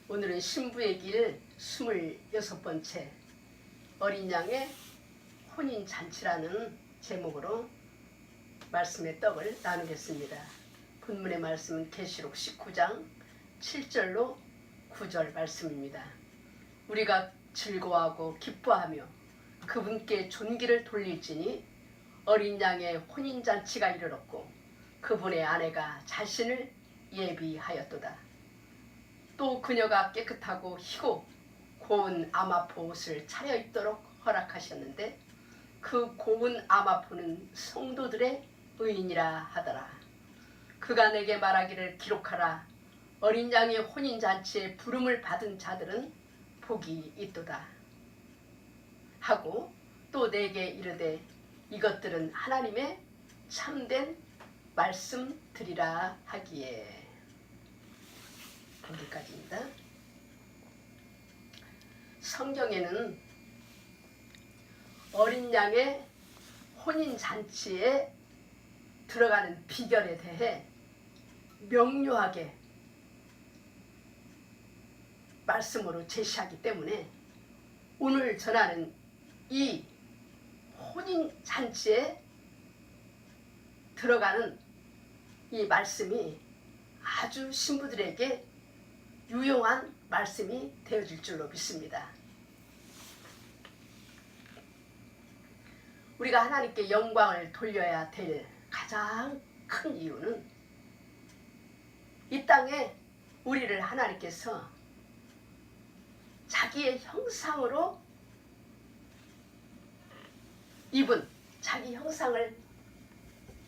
오늘은 신부의 길 26번째 어린 양의 혼인잔치라는 제목으로 말씀의 떡을 나누겠습니다. 본문의 말씀은 계시록 19장 7절로 9절 말씀입니다. 우리가 즐거워하고 기뻐하며 그분께 존귀를 돌릴지니 어린 양의 혼인잔치가 이르렀고 그분의 아내가 자신을 예비하였도다. 또 그녀가 깨끗하고 희고 고운 아마포 옷을 차려입도록 허락하셨는데 그 고운 아마포는 성도들의 의인이라 하더라. 그가 내게 말하기를 기록하라. 어린 양의 혼인잔치에 부름을 받은 자들은 복이 있도다 하고 또 내게 이르되 이것들은 하나님의 참된 말씀들이라 하기에. 거기까지입니다. 성경에는 어린 양의 혼인잔치에 들어가는 비결에 대해 명료하게 말씀으로 제시하기 때문에 오늘 전하는 이 혼인잔치에 들어가는 이 말씀이 아주 신부들에게 유용한 말씀이 되어질 줄로 믿습니다. 우리가 하나님께 영광을 돌려야 될 가장 큰 이유는 이 땅에 우리를 하나님께서 자기의 형상으로 입은 자기 형상을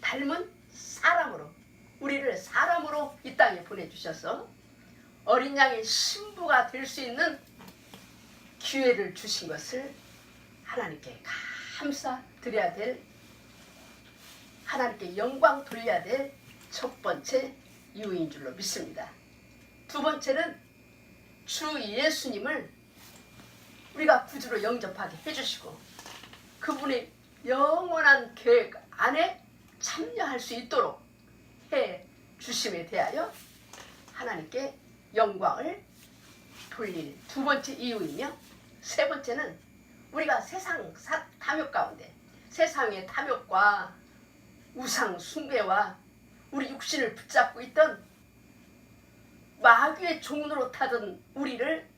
닮은 사람으로 우리를 사람으로 이 땅에 보내주셔서 어린 양의 신부가 될 수 있는 기회를 주신 것을 하나님께 감사드려야 될, 하나님께 영광 돌려야 될 첫 번째 이유인 줄로 믿습니다. 두 번째는 주 예수님을 우리가 구주로 영접하게 해주시고 그분의 영원한 계획 안에 참여할 수 있도록 해 주심에 대하여 하나님께 영광을 돌릴 두 번째 이유이며, 세 번째는 우리가 세상 탐욕 가운데 세상의 탐욕과 우상 숭배와 우리 육신을 붙잡고 있던 마귀의 종로로 타던 우리를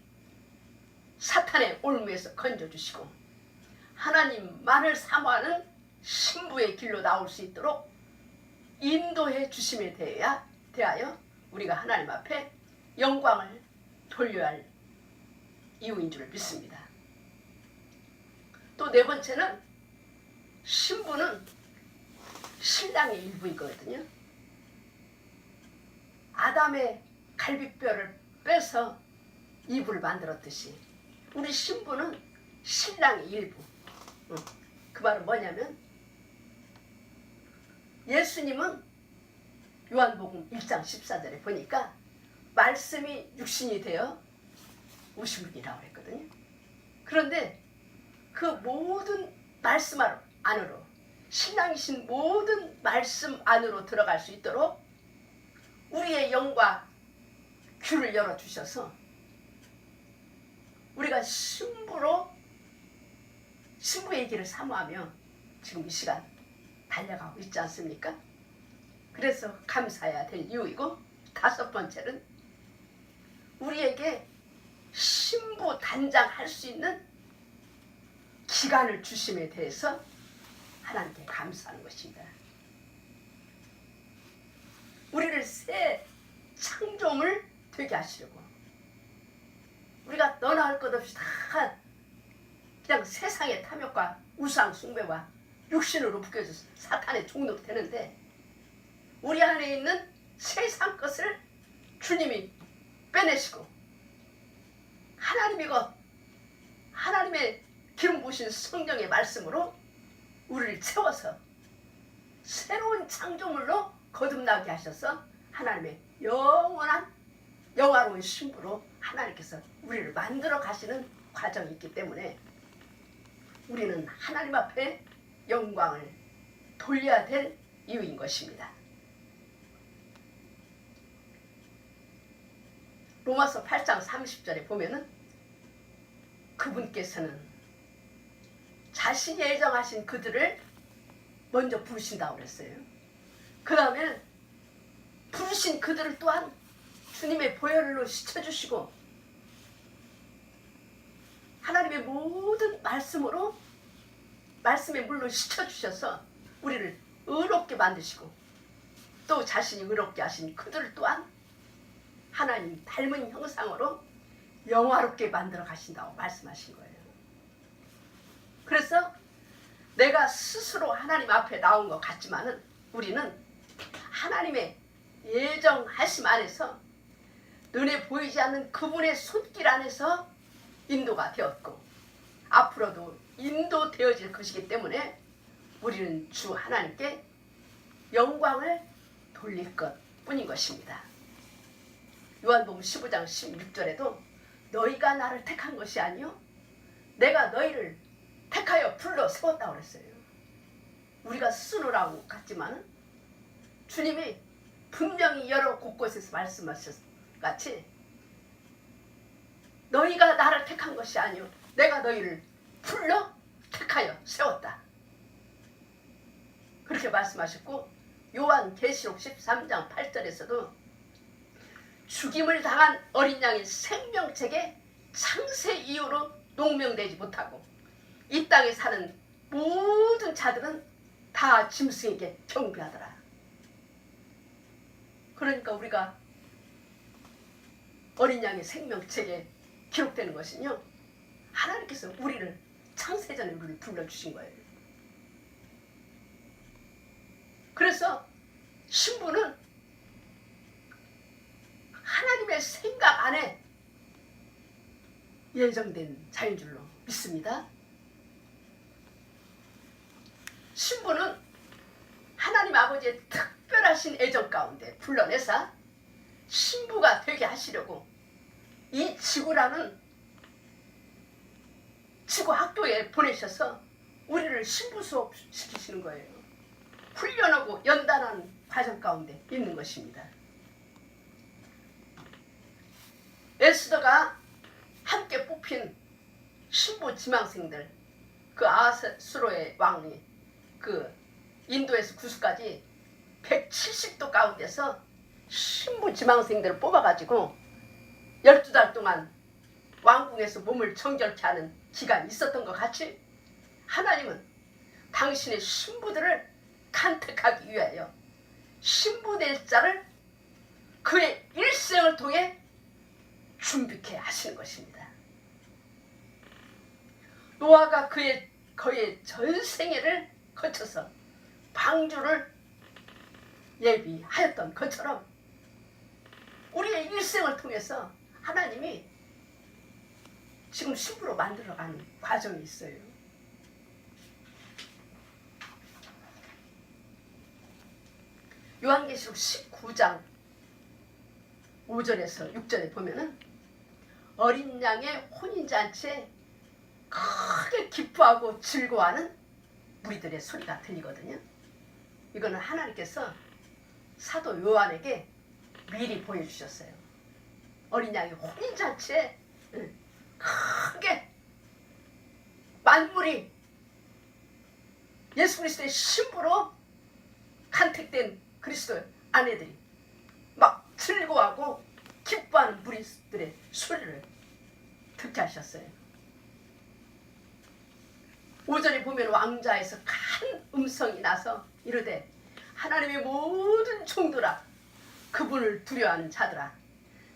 사탄의 올무에서 건져주시고 하나님만을 사모하는 신부의 길로 나올 수 있도록 인도해 주심에 대하여 우리가 하나님 앞에 영광을 돌려야 할 이유인 줄 믿습니다. 또 네 번째는 신부는 신랑의 일부이거든요. 아담의 갈비뼈를 빼서 이불을 만들었듯이 우리 신부는 신랑의 일부. 그 말은 뭐냐면 예수님은 요한복음 1장 14절에 보니까 말씀이 육신이 되어 오신 분이라고 했거든요. 그런데 그 모든 말씀 안으로 신랑이신 모든 말씀 안으로 들어갈 수 있도록 우리의 영과 귀를 열어주셔서 우리가 신부의 길을 사모하며 지금 이 시간 달려가고 있지 않습니까? 그래서 감사해야 될 이유이고, 다섯 번째는 우리에게 신부 단장할 수 있는 기간을 주심에 대해서 하나님께 감사하는 것입니다. 우리를 새 창조물 되게 하시려고 우리가 너나 할 것 없이 다 그냥 세상의 탐욕과 우상 숭배와 육신으로 묶여져서 사탄의 종로로 되는데 우리 안에 있는 세상 것을 주님이 빼내시고 하나님이 곧 하나님의 기름 부으신 성령의 말씀으로 우리를 채워서 새로운 창조물로 거듭나게 하셔서 하나님의 영원한 영화로운 신부로 하나님께서 우리를 만들어 가시는 과정이 있기 때문에 우리는 하나님 앞에 영광을 돌려야 될 이유인 것입니다. 로마서 8장 30절에 보면은 그분께서는 자신이 예정하신 그들을 먼저 부르신다고 그랬어요. 그 다음에 부르신 그들을 또한 주님의 보혈로 씻어주시고 하나님의 모든 말씀의 물로 씻어주셔서 우리를 의롭게 만드시고 또 자신이 의롭게 하신 그들을 또한 하나님 닮은 형상으로 영화롭게 만들어 가신다고 말씀하신 거예요. 그래서 내가 스스로 하나님 앞에 나온 것 같지만은 우리는 하나님의 예정하심 안에서 눈에 보이지 않는 그분의 손길 안에서 인도가 되었고 앞으로도 인도되어질 것이기 때문에 우리는 주 하나님께 영광을 돌릴 것뿐인 것입니다. 요한복음 15장 16절에도 너희가 나를 택한 것이 아니요 내가 너희를 택하여 불러 세웠다고 그랬어요. 우리가 스스로라고 같지만 주님이 분명히 여러 곳곳에서 말씀하셨 같이 너희가 나를 택한 것이 아니요 내가 너희를 불러 택하여 세웠다. 그렇게 말씀하셨고 요한계시록 13장 8절에서도 죽임을 당한 어린 양의 생명책에 창세 이후로 농명되지 못하고 이 땅에 사는 모든 자들은 다 짐승에게 경배하더라. 그러니까 우리가 어린 양의 생명책에 기록되는 것은요 하나님께서 우리를 창세전에 우리를 불러주신 거예요. 그래서 신부는 하나님의 생각 안에 예정된 자인 줄로 믿습니다. 신부는 하나님 아버지의 특별하신 애정 가운데 불러내사 신부가 되게 하시려고 이 지구라는 지구 학교에 보내셔서 우리를 신부 수업 시키시는 거예요. 훈련하고 연단하는 과정 가운데 있는 것입니다. 에스더가 함께 뽑힌 신부 지망생들, 그 아하수로의 왕이 그 인도에서 구스까지 170도 가운데서 신부 지망생들을 뽑아가지고 12달 동안 왕궁에서 몸을 정결케 하는 기간이 있었던 것 같이 하나님은 당신의 신부들을 간택하기 위하여 신부 될 자를 그의 일생을 통해 준비케 하시는 것입니다. 노아가 그의 전생애를 거쳐서 방주를 예비하였던 것처럼 우리의 일생을 통해서 하나님이 지금 신부로 만들어가는 과정이 있어요. 요한계시록 19장 5절에서 6절에 보면은 어린 양의 혼인잔치에 크게 기뻐하고 즐거워하는 무리들의 소리가 들리거든요. 이거는 하나님께서 사도 요한에게 미리 보여주셨어요. 어린 양의 혼인잔치에 크게 만물이 예수 그리스도의 신부로 간택된 그리스도의 아내들이 막 즐거워하고 기뻐하는 무리들의 소리를 듣게 하셨어요. 5절에 보면 왕좌에서 큰 음성이 나서 이르되 하나님의 모든 종들아 그분을 두려워하는 자들아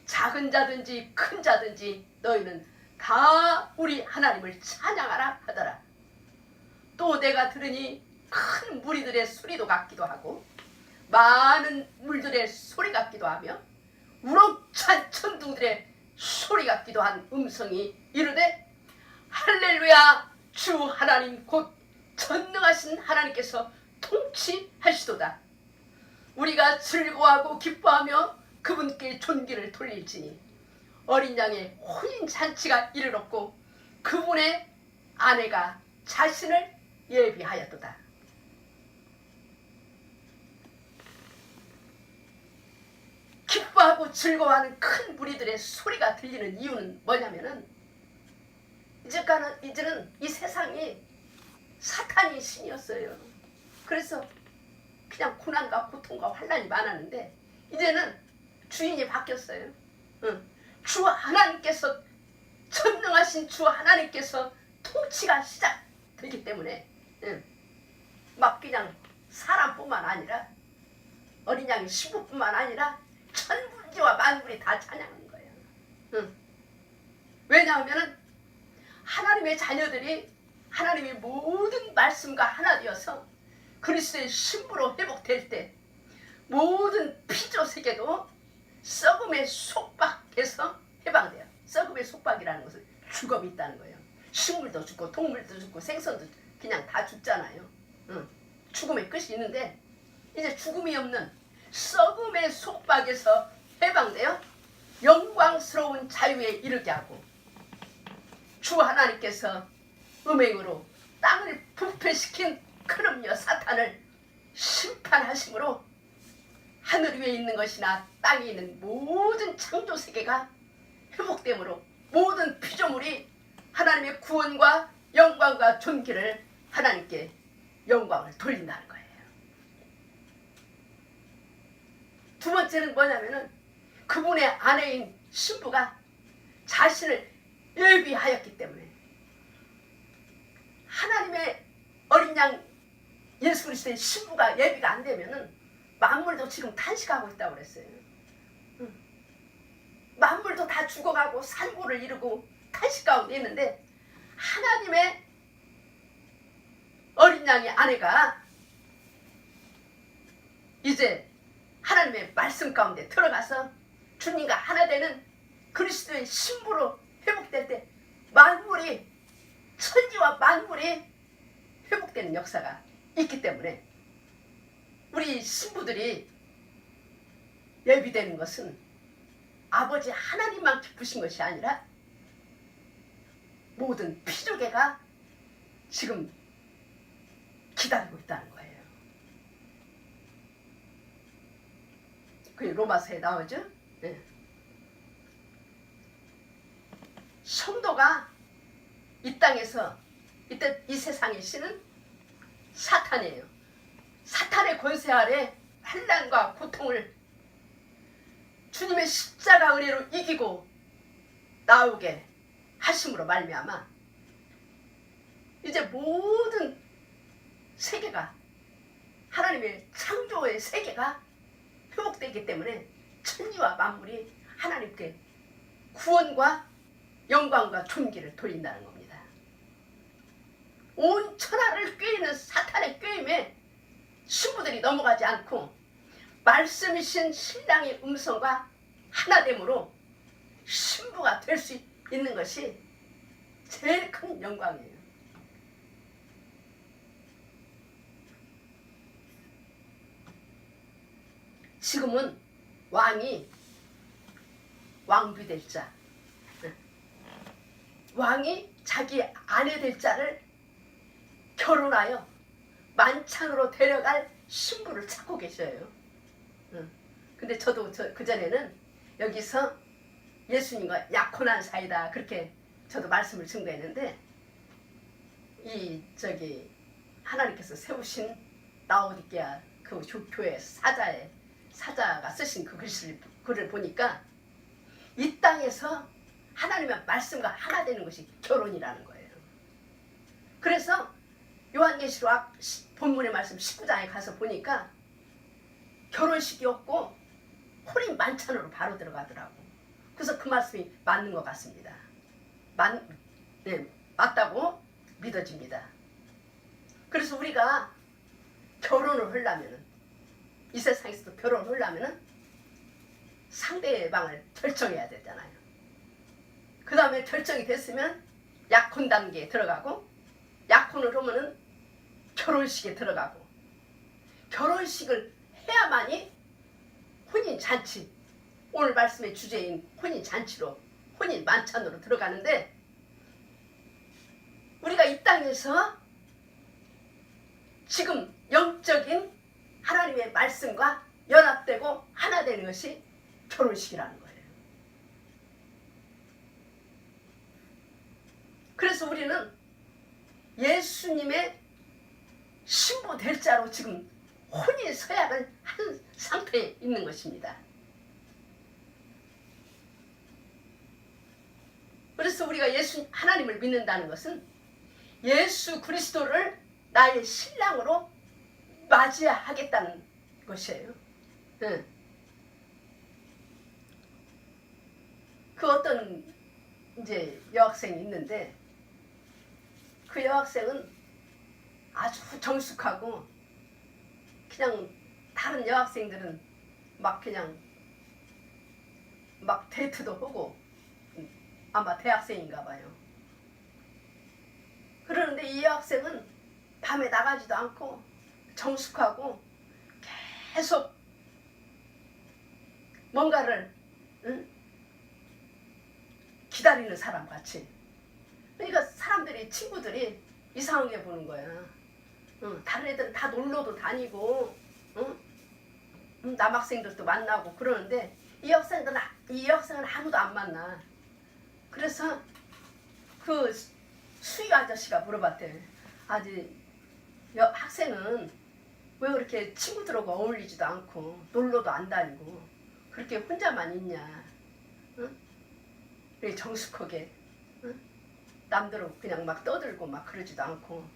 작은 자든지 큰 자든지 너희는 다 우리 하나님을 찬양하라 하더라. 또 내가 들으니 큰 무리들의 소리도 같기도 하고 많은 물들의 소리 같기도 하며 우렁찬 천둥들의 소리 같기도 한 음성이 이르되 할렐루야 주 하나님 곧 전능하신 하나님께서 통치하시도다. 우리가 즐거워하고 기뻐하며 그분께 존귀를 돌릴지니 어린 양의 혼인잔치가 이르렀고 그분의 아내가 자신을 예비하였도다. 기뻐 기뻐하고 즐거워하는 큰 무리들의 소리가 들리는 이유는 뭐냐면은 이제는 이 세상이 사탄이 신이었어요. 그래서 그냥 고난과 고통과 환난이 많았는데 이제는 주인이 바뀌었어요. 주 하나님께서, 전능하신 주 하나님께서 통치가 시작되기 때문에 막 그냥 사람뿐만 아니라 어린 양의 신부뿐만 아니라 천군지와 만군이 다 찬양하는 거예요. 왜냐하면 하나님의 자녀들이 하나님의 모든 말씀과 하나 되어서 그리스도의 신부로 회복될 때 모든 피조 세계도 썩음의 속박에서 해방돼요. 썩음의 속박이라는 것은 죽음이 있다는 거예요. 식물도 죽고 동물도 죽고 생선도 그냥 다 죽잖아요. 죽음의 끝이 있는데 이제 죽음이 없는 썩음의 속박에서 해방되어 영광스러운 자유에 이르게 하고 주 하나님께서 음행으로 땅을 부패시킨 큰음녀 사탄을 심판하심으로 하늘 위에 있는 것이나 땅에 있는 모든 창조 세계가 회복됨으로 모든 피조물이 하나님의 구원과 영광과 존귀를 하나님께 영광을 돌린다는 거예요. 두 번째는 뭐냐면은 그분의 아내인 신부가 자신을 예비하였기 때문에 하나님의 어린 양 예수 그리스도의 신부가 예비가 안 되면은 만물도 지금 탄식하고 있다고 그랬어요. 만물도 다 죽어가고 산고를 이루고 탄식 가운데 있는데 하나님의 어린 양의 아내가 이제 하나님의 말씀 가운데 들어가서 주님과 하나 되는 그리스도의 신부로 회복될 때 만물이, 천지와 만물이 회복되는 역사가 있기 때문에 우리 신부들이 예비되는 것은 아버지 하나님만 기쁘신 것이 아니라 모든 피조계가 지금 기다리고 있다는 거예요. 그게 로마서에 나오죠. 네. 성도가 이 땅에서 이때 이 세상의 신은 사탄이에요. 사탄의 권세 아래 환난과 고통을 주님의 십자가 은혜로 이기고 나오게 하심으로 말미암아 이제 모든 세계가 하나님의 창조의 세계가 회복되기 때문에 천지와 만물이 하나님께 구원과 영광과 존귀를 돌린다는 겁니다. 온 천하를 꿰이는 사탄의 꿰임에 신부들이 넘어가지 않고 말씀이신 신랑의 음성과 하나됨으로 신부가 될 수 있는 것이 제일 큰 영광이에요. 지금은 왕이 왕비 될 자, 왕이 자기 아내 될 자를 결혼하여 만찬으로 데려갈 신부를 찾고 계셔요. 근데 저도 그전에는 여기서 예수님과 약혼한 사이다 그렇게 저도 말씀을 증거했는데 하나님께서 세우신 라오디게아 그 교회 사자가 쓰신 그 글을 보니까 이 땅에서 하나님의 말씀과 하나 되는 것이 결혼이라는 거예요. 그래서 요한계시록 본문의 말씀 19장에 가서 보니까 결혼식이 없고 혼인 만찬으로 바로 들어가더라고. 그래서 그 말씀이 맞는 것 같습니다. 맞다고 믿어집니다. 그래서 우리가 결혼을 하려면은 이 세상에서도 결혼을 하려면은 상대방을 결정해야 되잖아요. 그 다음에 결정이 됐으면 약혼 단계에 들어가고 약혼을 하면은 결혼식에 들어가고 결혼식을 해야만이 혼인잔치, 오늘 말씀의 주제인 혼인잔치로 혼인 만찬으로 들어가는데 우리가 이 땅에서 지금 영적인 하나님의 말씀과 연합되고 하나 되는 것이 결혼식이라는 거예요. 그래서 우리는 예수님의 신부 될 자로 지금 혼인 서약을 한 상태에 있는 것입니다. 그래서 우리가 하나님을 믿는다는 것은 예수 그리스도를 나의 신랑으로 맞이하겠다는 것이에요. 그 어떤 이제 여학생이 있는데 그 여학생은 아주 정숙하고 그냥 다른 여학생들은 막 그냥 막 데이트도 하고 아마 대학생인가 봐요. 그러는데 이 여학생은 밤에 나가지도 않고 정숙하고 계속 뭔가를 기다리는 사람 같이. 그러니까 사람들이 친구들이 이상하게 보는 거야. 다른 애들은 다 놀러도 다니고 남학생들도 만나고 그러는데 이 여학생은 아무도 안 만나. 그래서 그 수위 아저씨가 물어봤대. 아직 학생은 왜 그렇게 친구들하고 어울리지도 않고 놀러도 안 다니고 그렇게 혼자만 있냐. 왜 정숙하게 남들하고 그냥 막 떠들고 막 그러지도 않고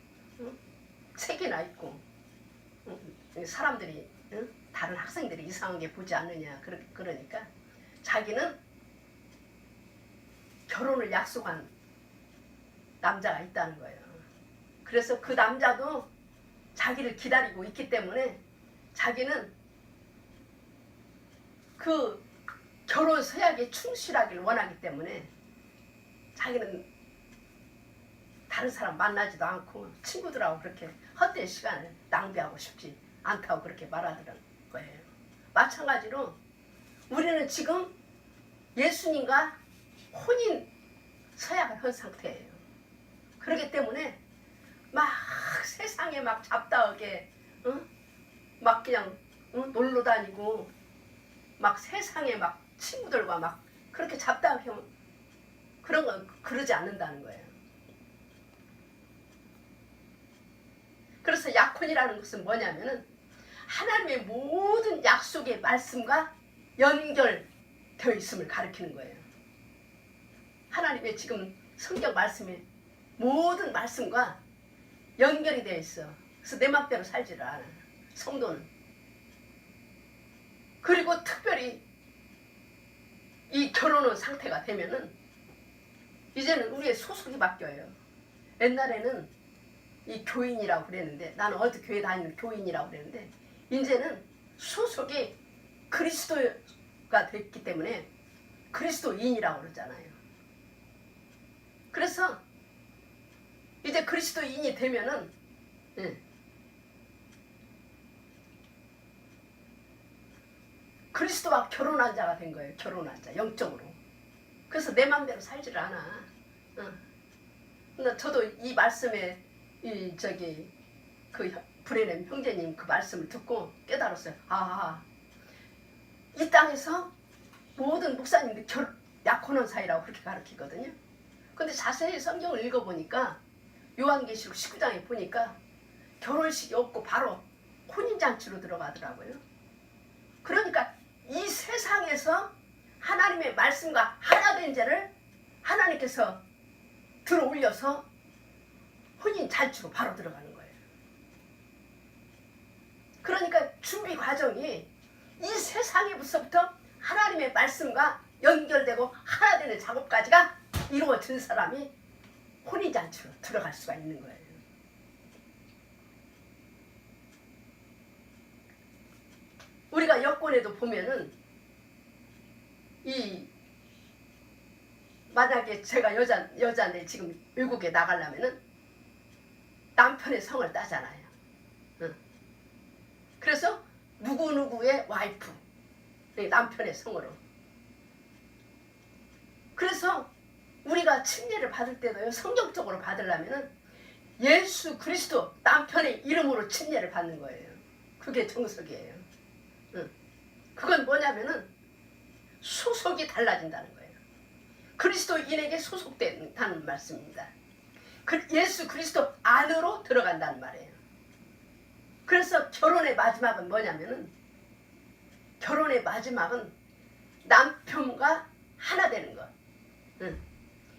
책이나 있고 사람들이 다른 학생들이 이상하게 보지 않느냐. 그러니까 자기는 결혼을 약속한 남자가 있다는 거예요. 그래서 그 남자도 자기를 기다리고 있기 때문에 자기는 그 결혼 서약에 충실하기를 원하기 때문에 자기는 다른 사람 만나지도 않고 친구들하고 그렇게 헛된 시간을 낭비하고 싶지 않다고 그렇게 말하더라는 거예요. 마찬가지로 우리는 지금 예수님과 혼인 서약을 한 상태예요. 그렇기 때문에 막 세상에 막 잡다하게 막 그냥 놀러 다니고 막 세상에 막 친구들과 막 그렇게 잡다하게 그런 거 그러지 않는다는 거예요. 그래서 약혼이라는 것은 뭐냐면은 하나님의 모든 약속의 말씀과 연결되어 있음을 가리키는 거예요. 하나님의 지금 성경 말씀의 모든 말씀과 연결이 되어 있어. 그래서 내 맘대로 살지를 않아. 성도는. 그리고 특별히 이 결혼한 상태가 되면은 이제는 우리의 소속이 바뀌어요. 옛날에는 이 교인이라고 그랬는데 나는 어디 교회 다니는 교인이라고 그랬는데 이제는 소속이 그리스도가 됐기 때문에 그리스도인이라고 그러잖아요. 그래서 이제 그리스도인이 되면은 그리스도와 결혼한 자가 된 거예요. 결혼한 자, 영적으로. 그래서 내 맘대로 살지를 않아. 근데 저도 이 말씀에 그 브레넴 형제님 그 말씀을 듣고 깨달았어요. 이 땅에서 모든 목사님들이 약혼한 사이라고 그렇게 가르치거든요. 근데 자세히 성경을 읽어보니까 요한계시록 19장에 보니까 결혼식이 없고 바로 혼인잔치로 들어가더라고요. 그러니까 이 세상에서 하나님의 말씀과 하나 된 자를 하나님께서 들어올려서 혼인잔치로 바로 들어가는 거예요. 그러니까 준비 과정이 이 세상에부터 하나님의 말씀과 연결되고 하나 되는 작업까지가 이루어진 사람이 혼인잔치로 들어갈 수가 있는 거예요. 우리가 여권에도 보면은 만약에 제가 여자인데 지금 외국에 나가려면은 남편의 성을 따잖아요. 그래서 누구누구의 와이프, 남편의 성으로. 그래서 우리가 침례를 받을 때도요, 성경적으로 받으려면은 예수 그리스도 남편의 이름으로 침례를 받는 거예요. 그게 정석이에요. 그건 뭐냐면은 소속이 달라진다는 거예요. 그리스도인에게 소속된다는 말씀입니다. 예수 그리스도 안으로 들어간다는 말이에요. 그래서 결혼의 마지막은 뭐냐면은, 결혼의 마지막은 남편과 하나 되는 것.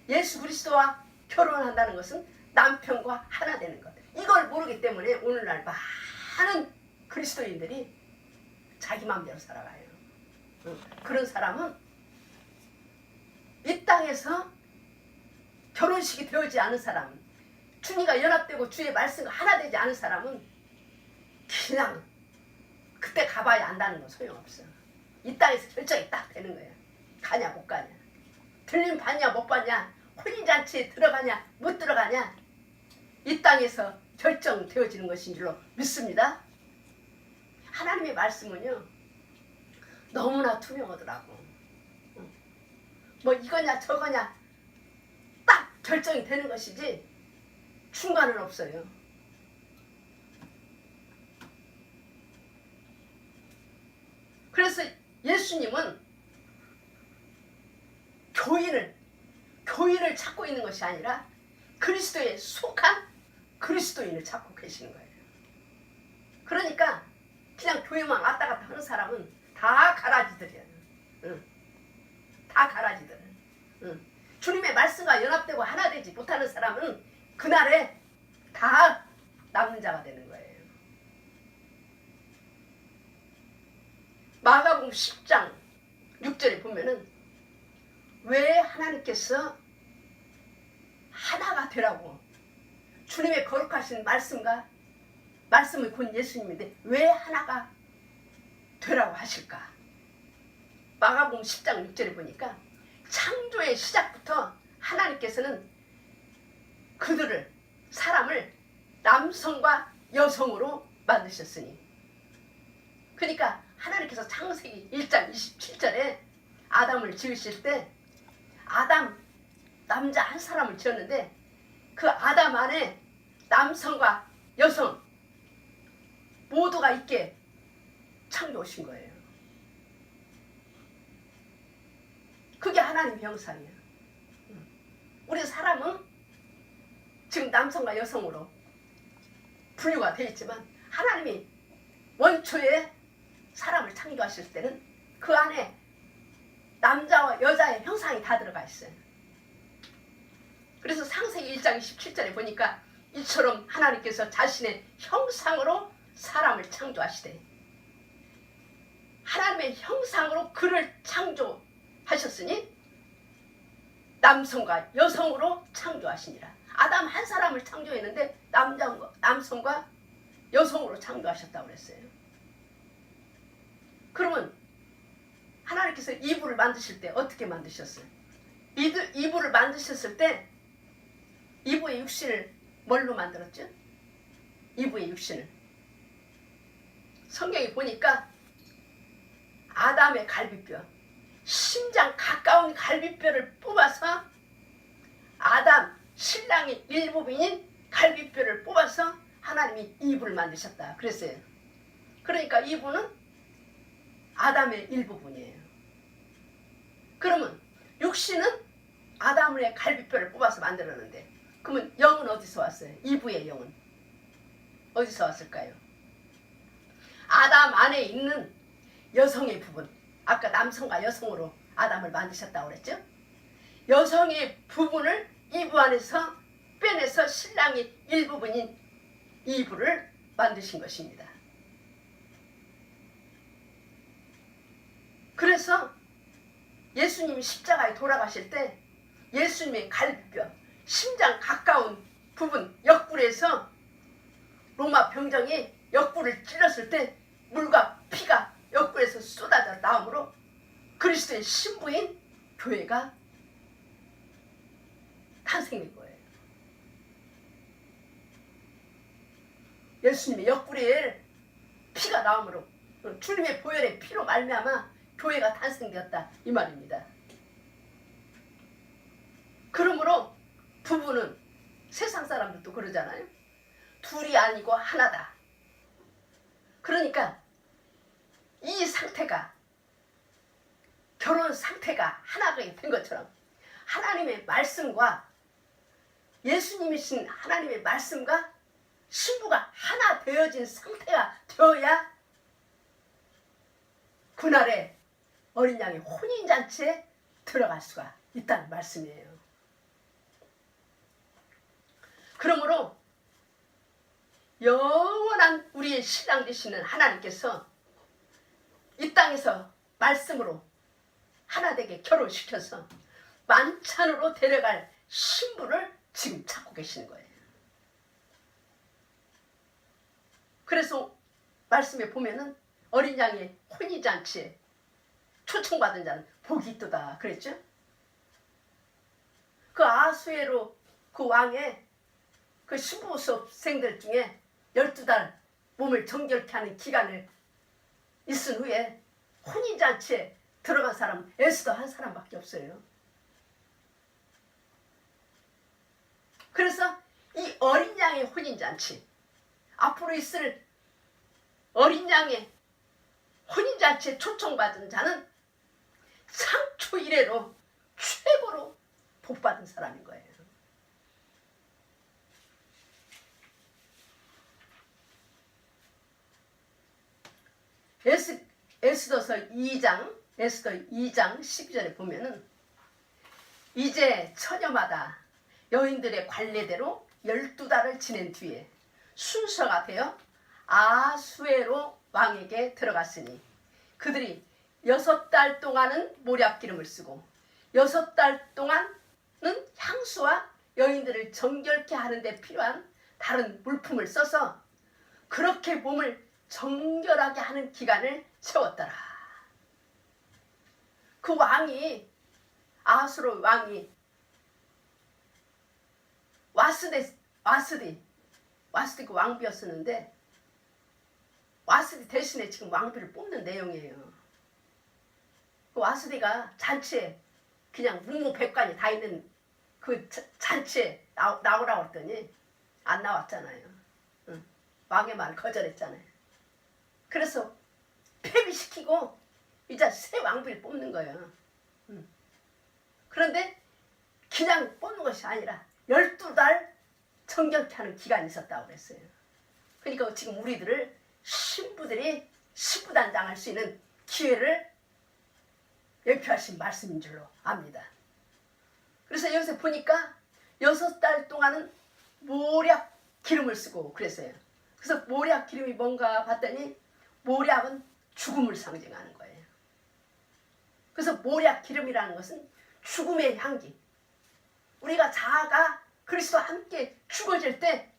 예수 그리스도와 결혼한다는 것은 남편과 하나 되는 것. 이걸 모르기 때문에 오늘날 많은 그리스도인들이 자기 마음대로 살아가요. 그런 사람은 이 땅에서 결혼식이 되어지지 않은 사람은, 주님과 연합되고 주의 말씀과 하나 되지 않은 사람은 그냥 그때 가봐야 안다는 건 소용없어. 이 땅에서 결정이 딱 되는 거예요. 가냐 못 가냐, 들림 받냐 못 받냐, 혼인잔치에 들어가냐 못 들어가냐, 이 땅에서 결정되어지는 것인 줄로 믿습니다. 하나님의 말씀은요 너무나 투명하더라고. 뭐 이거냐 저거냐 딱 결정이 되는 것이지 중간은 없어요. 그래서 예수님은 교인을 찾고 있는 것이 아니라 그리스도에 속한 그리스도인을 찾고 계시는 거예요. 그러니까 그냥 교회만 왔다 갔다 하는 사람은 다 가라지들이에요. 다 가라지들. 주님의 말씀과 연합되고 하나 되지 못하는 사람은 그날에 다 남는 자가 되는 거예요. 마가복음 10장 6절에 보면은 왜 하나님께서 하나가 되라고, 주님의 거룩하신 말씀을 곧 예수님인데 왜 하나가 되라고 하실까? 마가복음 10장 6절에 보니까 창조의 시작부터 하나님께서는 사람을 남성과 여성으로 만드셨으니, 그러니까 하나님께서 창세기 1장 27절에 아담을 지으실 때 남자 한 사람을 지었는데 그 아담 안에 남성과 여성 모두가 있게 창조하신 거예요. 그게 하나님의 형상이에요. 우리 사람은 지금 남성과 여성으로 분류가 되어 있지만 하나님이 원초에 사람을 창조하실 때는 그 안에 남자와 여자의 형상이 다 들어가 있어요. 그래서 창세기 1장 27절에 보니까 이처럼 하나님께서 자신의 형상으로 사람을 창조하시되, 하나님의 형상으로 그를 창조하셨으니 남성과 여성으로 창조하시니라. 아담 한 사람을 창조했는데 남성과 여성으로 창조하셨다고 그랬어요. 그러면 하나님께서 이브를 만드실 때 어떻게 만드셨어요? 이브를 만드셨을 때 이브의 육신을 뭘로 만들었죠? 이브의 육신을 성경에 보니까 아담의 갈비뼈, 심장 가까운 갈비뼈를 뽑아서 아담 신랑의 일부분인 갈비뼈를 뽑아서 하나님이 이브를 만드셨다 그랬어요. 그러니까 이브는 아담의 일부분이에요. 그러면 육신은 아담의 갈비뼈를 뽑아서 만들었는데, 그러면 영은 어디서 왔어요? 이브의 영은 어디서 왔을까요? 아담 안에 있는 여성의 부분, 아까 남성과 여성으로 아담을 만드셨다고 그랬죠? 여성의 부분을 이브 안에서 빼내서 신랑의 일부분인 이브를 만드신 것입니다. 그래서 예수님이 십자가에 돌아가실 때 예수님의 갈비뼈, 심장 가까운 부분 옆구리에서 로마 병정이 옆구리를 찔렀을 때 물과 피가 옆구리에서 쏟아져 나오므로 그리스도의 신부인 교회가 탄생된 거예요. 예수님의 옆구리에 피가 나오므로 주님의 보혈의 피로 말미암아 교회가 탄생되었다 이 말입니다. 그러므로 부부는 세상 사람들도 그러잖아요. 둘이 아니고 하나다. 그러니까 이 상태가 결혼 상태가 하나가 된 것처럼 하나님의 말씀과 예수님이신 하나님의 말씀과 신부가 하나 되어진 상태가 되어야 그날에 어린 양의 혼인잔치에 들어갈 수가 있다는 말씀이에요. 그러므로 영원한 우리의 신랑 되시는 하나님께서 이 땅에서 말씀으로 하나 되게 결혼시켜서 만찬으로 데려갈 신부를 지금 찾고 계시는 거예요. 그래서 말씀에 보면은 어린 양의 혼인잔치에 초청받은 자는 복이 있도다 그랬죠. 그 아수에로 그 왕의 그 신부 수업생들 중에 12달 몸을 정결케 하는 기간을 있은 후에 혼인잔치에 들어간 사람은 에스더 한 사람밖에 없어요. 그래서 이 어린 양의 혼인잔치, 앞으로 있을 어린 양의 혼인잔치에 초청받은 자는 상초 이래로 최고로 복받은 사람인 거예요. 에스더서 2장 12절에 보면은 이제 처녀마다 여인들의 관례대로 12달을 지낸 뒤에 순서가 되어 아수에로 왕에게 들어갔으니 그들이 6달 동안은 모략기름을 쓰고 6달 동안은 향수와 여인들을 정결케 하는 데 필요한 다른 물품을 써서 그렇게 몸을 정결하게 하는 기간을 채웠더라. 그 왕이 아수르 왕이 와스디 그 왕비였었는데 와스디 대신에 지금 왕비를 뽑는 내용이에요. 그 와스디가 잔치에 그냥 문무백관이 다 있는 그 잔치에 나오라고 했더니 안 나왔잖아요. 응. 왕의 말을 거절했잖아요. 그래서 폐비시키고 이제 새 왕비를 뽑는 거예요. 그런데 그냥 뽑는 것이 아니라 12달 정결케 하는 기간이 있었다고 그랬어요. 그러니까 지금 우리들을 신부들이 신부단장할 수 있는 기회를 예표하신 말씀인 줄로 압니다. 그래서 여기서 보니까 6달 동안은 모략 기름을 쓰고 그랬어요. 그래서 모략 기름이 뭔가 봤더니 모략은 죽음을 상징하는 거예요. 그래서 모략 기름이라는 것은 죽음의 향기. 우리가 자아가 그리스도와 함께 죽어질 때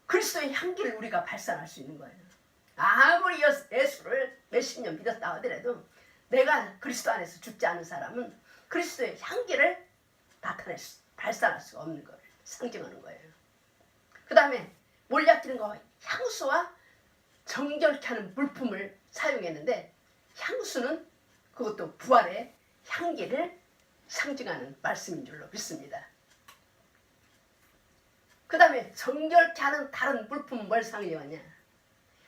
그리스도의 향기를 우리가 발산할 수 있는 거예요. 아무리 예수를 몇십 년 믿었다 하더라도 내가 그리스도 안에서 죽지 않은 사람은 그리스도의 향기를 발산할 수가 없는 거예요. 상징하는 거예요. 그 다음에 몰약 기름과 향수와 정결케 하는 물품을 사용했는데 향수는 그것도 부활의 향기를 상징하는 말씀인 줄로 믿습니다. 그 다음에 정결케 하는 다른 물품은 뭘 상징하냐?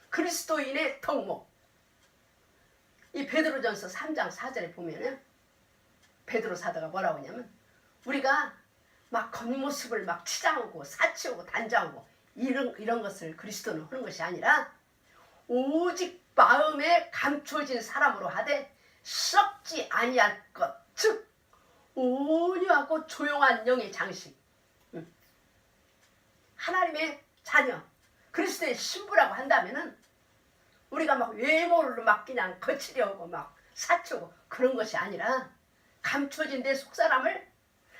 그리스도인의 덕목. 이 베드로전서 3장 4절에 보면은 베드로 사도가 뭐라고 하냐면 우리가 막 겉모습을 막 치장하고 사치하고 단장하고 이런 것을 그리스도는 하는 것이 아니라 오직 마음에 감춰진 사람으로 하되 썩지 아니할 것, 즉 온유하고 조용한 영의 장식. 하나님의 자녀, 그리스도의 신부라고 한다면은 우리가 막 외모를 막 그냥 거칠려고 막 사치고 그런 것이 아니라 감춰진 내 속사람을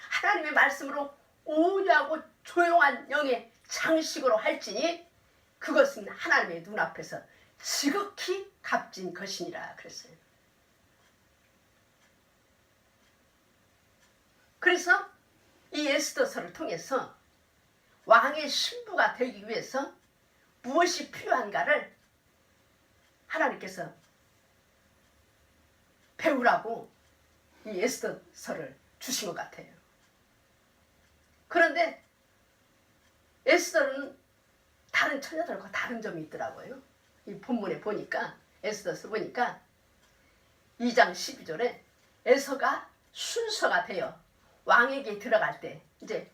하나님의 말씀으로 온유하고 조용한 영의 장식으로 할지니 그것은 하나님의 눈앞에서 지극히 값진 것이니라 그랬어요. 그래서 이 에스더서를 통해서 왕의 신부가 되기 위해서 무엇이 필요한가를 하나님께서 배우라고 이 에스더서를 주신 것 같아요. 그런데 에스더는 다른 처녀들과 다른 점이 있더라고요. 이 본문에 보니까 에스더서 보니까 2장 12절에 에서가 순서가 되어 왕에게 들어갈 때 이제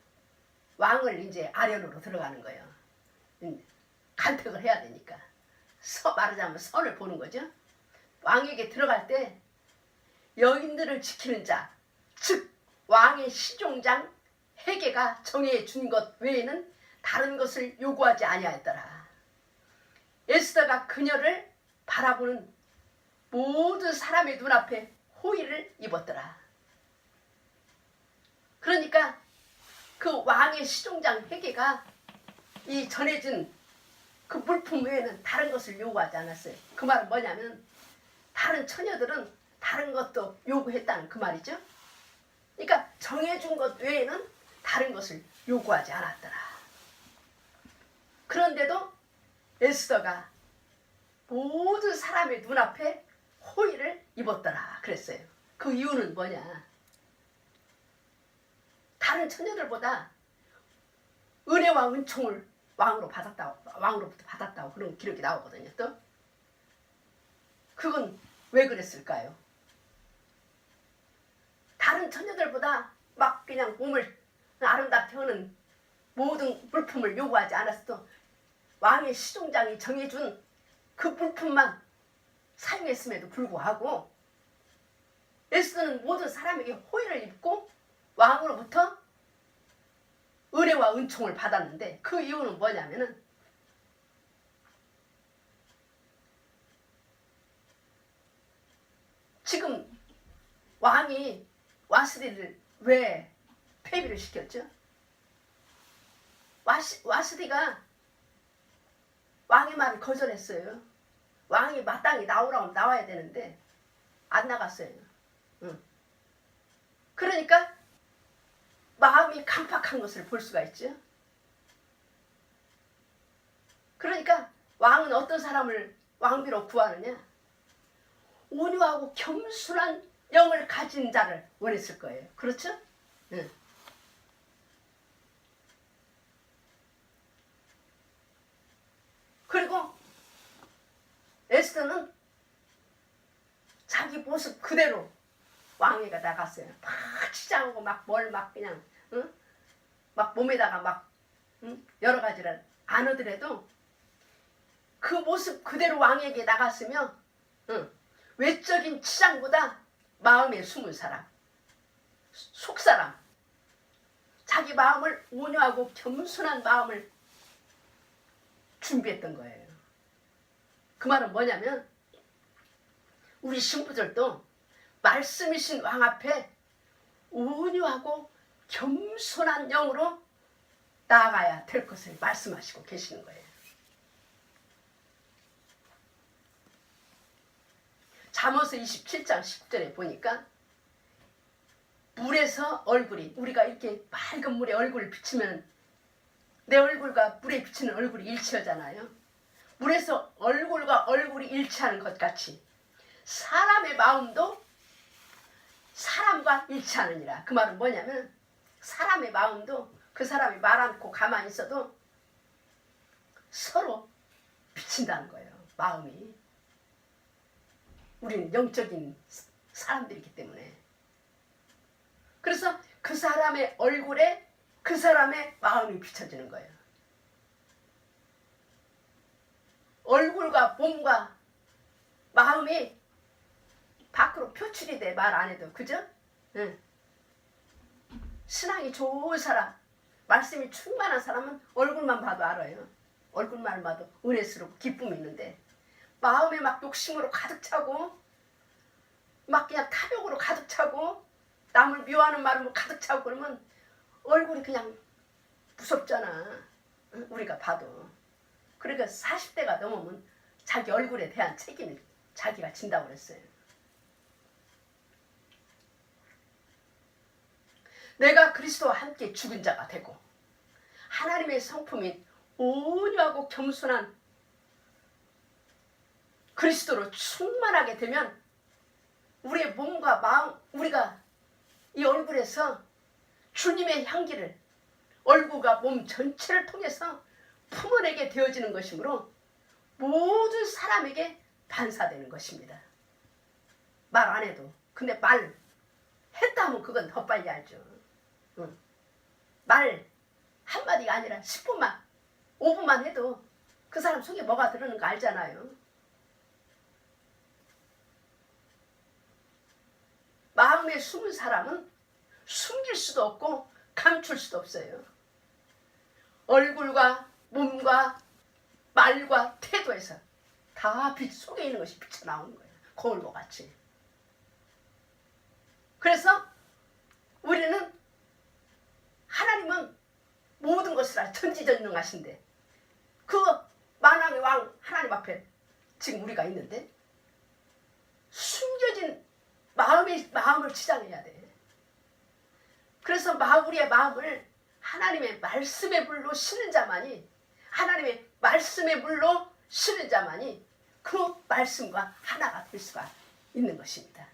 왕을 이제 아련으로 들어가는 거예요. 간택을 해야 되니까. 말하자면 선을 보는 거죠. 왕에게 들어갈 때 여인들을 지키는 자, 즉 왕의 시종장 헤게가 정해 준 것 외에는 다른 것을 요구하지 아니하였더라. 에스더가 그녀를 바라보는 모든 사람의 눈앞에 호의를 입었더라. 그러니까 그 왕의 시종장 헤게가 이 전해진 그 물품 외에는 다른 것을 요구하지 않았어요. 그 말은 뭐냐면 다른 처녀들은 다른 것도 요구했다는 그 말이죠. 그러니까 정해준 것 외에는 다른 것을 요구하지 않았더라. 그런데도 에스더가 모든 사람의 눈앞에 호의를 입었더라 그랬어요. 그 이유는 뭐냐? 다른 처녀들보다 은혜와 은총을 왕으로부터 받았다고 그런 기록이 나오거든요. 또 그건 왜 그랬을까요? 다른 처녀들보다 막 그냥 몸을 아름답게 하는 모든 물품을 요구하지 않았어도 왕의 시종장이 정해준 그 물품만 사용했음에도 불구하고 에스더는 모든 사람에게 호의를 입고 왕으로부터 은혜와 은총을 받았는데 그 이유는 뭐냐면은 지금 왕이 와스디를 왜 폐비를 시켰죠? 와스디가 왕의 말을 거절했어요. 왕이 마땅히 나오라고 하면 나와야 되는데 안 나갔어요. 그러니까 마음이 강팍한 것을 볼 수가 있죠. 그러니까 왕은 어떤 사람을 왕비로 구하느냐? 온유하고 겸손한 영을 가진 자를 원했을 거예요. 그렇죠? 응. 그리고 에스더는 자기 모습 그대로 왕위가 나갔어요. 막 치장하고 막 뭘 막 그냥 막 몸에다가 막 여러 가지를 안 하더라도 그 모습 그대로 왕에게 나갔으며 외적인 치장보다 마음에 숨은 사람, 속사람, 자기 마음을 온유하고 겸손한 마음을 준비했던 거예요. 그 말은 뭐냐면 우리 신부들도 말씀이신 왕 앞에 온유하고 겸손한 영으로 나아가야 될 것을 말씀하시고 계시는 거예요. 잠언서 27장 10절에 보니까 물에서 얼굴이 우리가 이렇게 맑은 물에 얼굴을 비치면 내 얼굴과 물에 비치는 얼굴이 일치하잖아요. 물에서 얼굴과 얼굴이 일치하는 것 같이 사람의 마음도 사람과 일치하느니라. 그 말은 뭐냐면 사람의 마음도 그 사람이 말 않고 가만히 있어도 서로 비친다는 거예요. 마음이. 우리는 영적인 사람들이기 때문에. 그래서 그 사람의 얼굴에 그 사람의 마음이 비춰지는 거예요. 얼굴과 몸과 마음이 밖으로 표출이 돼. 말 안 해도. 그죠? 응. 신앙이 좋은 사람, 말씀이 충만한 사람은 얼굴만 봐도 알아요. 얼굴만 봐도 은혜스럽고 기쁨이 있는데 마음에 막 욕심으로 가득 차고 막 그냥 탐욕으로 가득 차고 남을 미워하는 말로 가득 차고 그러면 얼굴이 그냥 무섭잖아. 응? 우리가 봐도. 그러니까 40대가 넘으면 자기 얼굴에 대한 책임을 자기가 진다고 그랬어요. 내가 그리스도와 함께 죽은 자가 되고 하나님의 성품인 온유하고 겸손한 그리스도로 충만하게 되면 우리의 몸과 마음, 우리가 이 얼굴에서 주님의 향기를 얼굴과 몸 전체를 통해서 품어내게 되어지는 것이므로 모든 사람에게 반사되는 것입니다. 말 안 해도. 근데 말 했다 하면 그건 더 빨리 알죠. 응. 말 한마디가 아니라 10분만 5분만 해도 그 사람 속에 뭐가 들어있는 거 알잖아요. 마음에 숨은 사람은 숨길 수도 없고 감출 수도 없어요. 얼굴과 몸과 말과 태도에서 다 빛 속에 있는 것이 비쳐 나오는 거예요. 거울과 같이. 그래서 우리는 하나님은 모든 것을 전지전능하신데 그 만왕의 왕 하나님 앞에 지금 우리가 있는데 숨겨진 마음을 치장해야 돼. 그래서 우리의 마음을 하나님의 말씀의 물로 씻는 자만이 하나님의 말씀의 물로 씻는 자만이 그 말씀과 하나가 될 수가 있는 것입니다.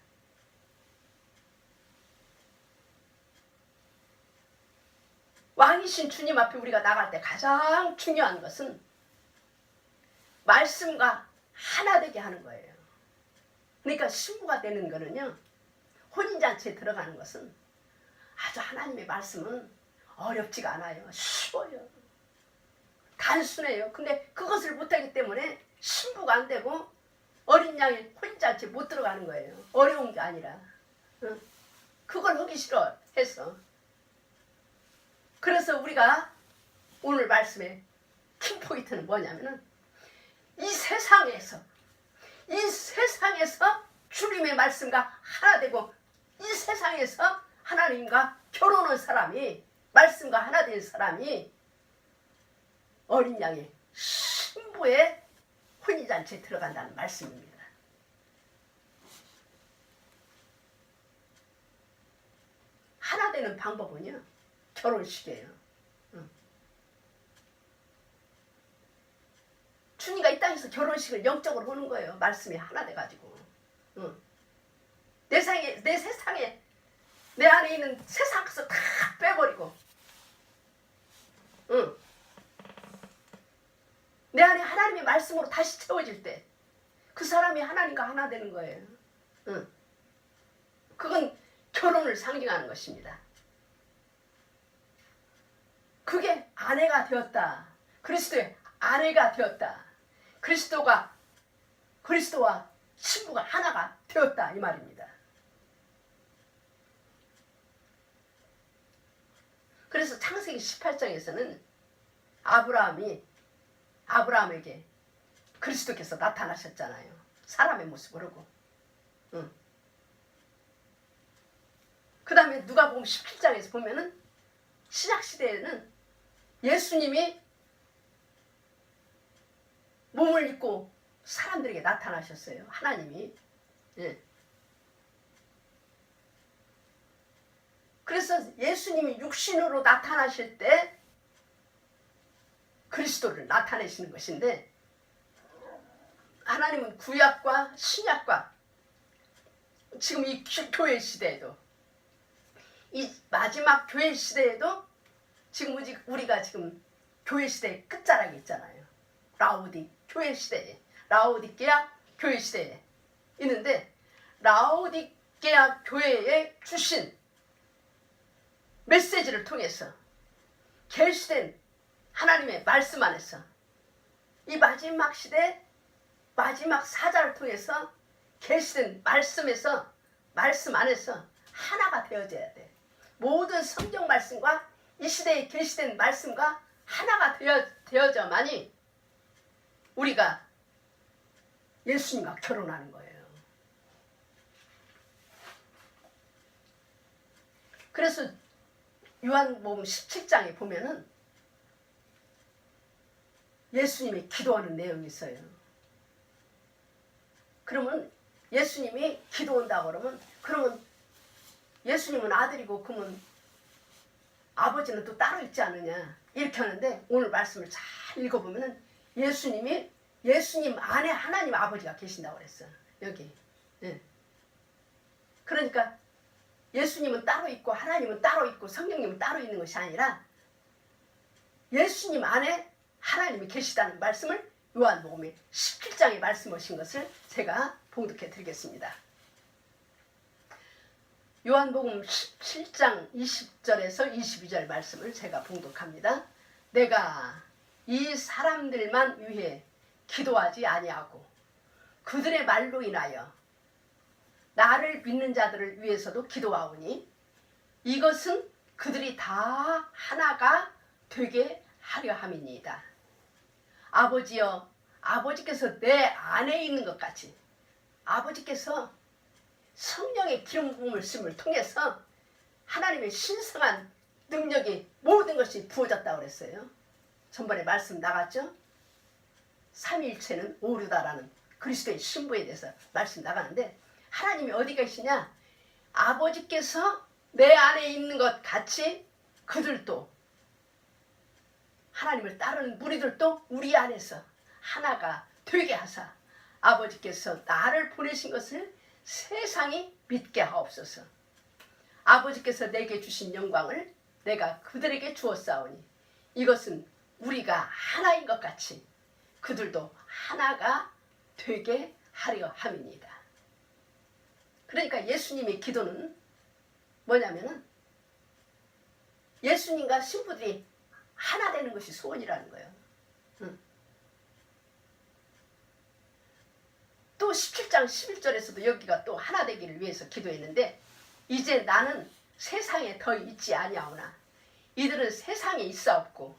왕이신 주님 앞에 우리가 나갈 때 가장 중요한 것은 말씀과 하나 되게 하는 거예요. 그러니까 신부가 되는 거는요, 혼인잔치에 들어가는 것은 아주 하나님의 말씀은 어렵지가 않아요. 쉬워요. 단순해요. 근데 그것을 못하기 때문에 신부가 안 되고 어린 양의 혼인잔치에 못 들어가는 거예요. 어려운 게 아니라. 그걸 하기 싫어해서. 그래서 우리가 오늘 말씀의 킹포인트는 뭐냐면은 이 세상에서 주님의 말씀과 하나 되고 이 세상에서 하나님과 결혼한 사람이 말씀과 하나 된 사람이 어린 양의 신부의 혼인잔치에 들어간다는 말씀입니다. 하나 되는 방법은요, 결혼식이에요. 주님과 이 땅에서 결혼식을 영적으로 하는 거예요. 말씀이 하나 돼가지고. 내 세상에 내 안에 있는 세상 것을 다 빼버리고 내 안에 하나님의 말씀으로 다시 채워질 때 그 사람이 하나님과 하나 되는 거예요. 그건 결혼을 상징하는 것입니다. 그게 아내가 되었다. 그리스도의 아내가 되었다. 그리스도와 신부가 하나가 되었다 이 말입니다. 그래서 창세기 18장에서는 아브라함에게 그리스도께서 나타나셨잖아요. 사람의 모습으로. 그 다음에 누가복음 17장에서 보면은 신약시대에는 예수님이 몸을 입고 사람들에게 나타나셨어요. 하나님이. 그래서 예수님이 육신으로 나타나실 때 그리스도를 나타내시는 것인데, 하나님은 구약과 신약과 지금 이 교회 시대에도, 이 마지막 교회 시대에도 지금 우리가 지금 교회 시대의 끝자락에 있잖아요. 라오디게아 교회 시대에 있는데, 라오디게아 교회에 주신 메시지를 통해서 계시된 하나님의 말씀 안에서 이 마지막 시대 마지막 사자를 통해서 계시된 말씀 안에서 하나가 되어져야 돼. 모든 성경 말씀과 이 시대에 계시된 말씀과 하나가 되어져만이 우리가 예수님과 결혼하는 거예요. 그래서 요한복음 17장에 보면은 예수님이 기도하는 내용이 있어요. 그러면 예수님이 기도한다고 그러면 예수님은 아들이고 그러면 아버지는 또 따로 있지 않느냐 이렇게 하는데, 오늘 말씀을 잘 읽어보면은 예수님 안에 하나님 아버지가 계신다고 그랬어요. 여기. 그러니까 예수님은 따로 있고 하나님은 따로 있고 성령님은 따로 있는 것이 아니라 예수님 안에 하나님이 계시다는 말씀을 요한복음의 17장에 말씀하신 것을 제가 봉독해 드리겠습니다. 요한복음 17장 20절에서 22절 말씀을 제가 봉독합니다. 내가 이 사람들만 위해 기도하지 아니하고 그들의 말로 인하여 나를 믿는 자들을 위해서도 기도하오니 이것은 그들이 다 하나가 되게 하려 함이니이다. 아버지여, 아버지께서 내 안에 있는 것 같이 아버지께서 성령의 기름 부음을 쓰임을 통해서 하나님의 신성한 능력이 모든 것이 부어졌다고 그랬어요. 전번에 말씀 나갔죠? 삼위일체는 오류다라는 그리스도의 신부에 대해서 말씀 나가는데 하나님이 어디 계시냐? 아버지께서 내 안에 있는 것 같이 그들도 하나님을 따르는 무리들도 우리 안에서 하나가 되게 하사 아버지께서 나를 보내신 것을 세상이 믿게 하옵소서. 아버지께서 내게 주신 영광을 내가 그들에게 주었사오니 이것은 우리가 하나인 것 같이 그들도 하나가 되게 하려 함입니다. 그러니까 예수님의 기도는 뭐냐면은 예수님과 신부들이 하나 되는 것이 소원이라는 거예요. 또 17장 11절에서도 여기가 또 하나 되기를 위해서 기도했는데 이제 나는 세상에 더 있지 아니하오나 이들은 세상에 있사옵고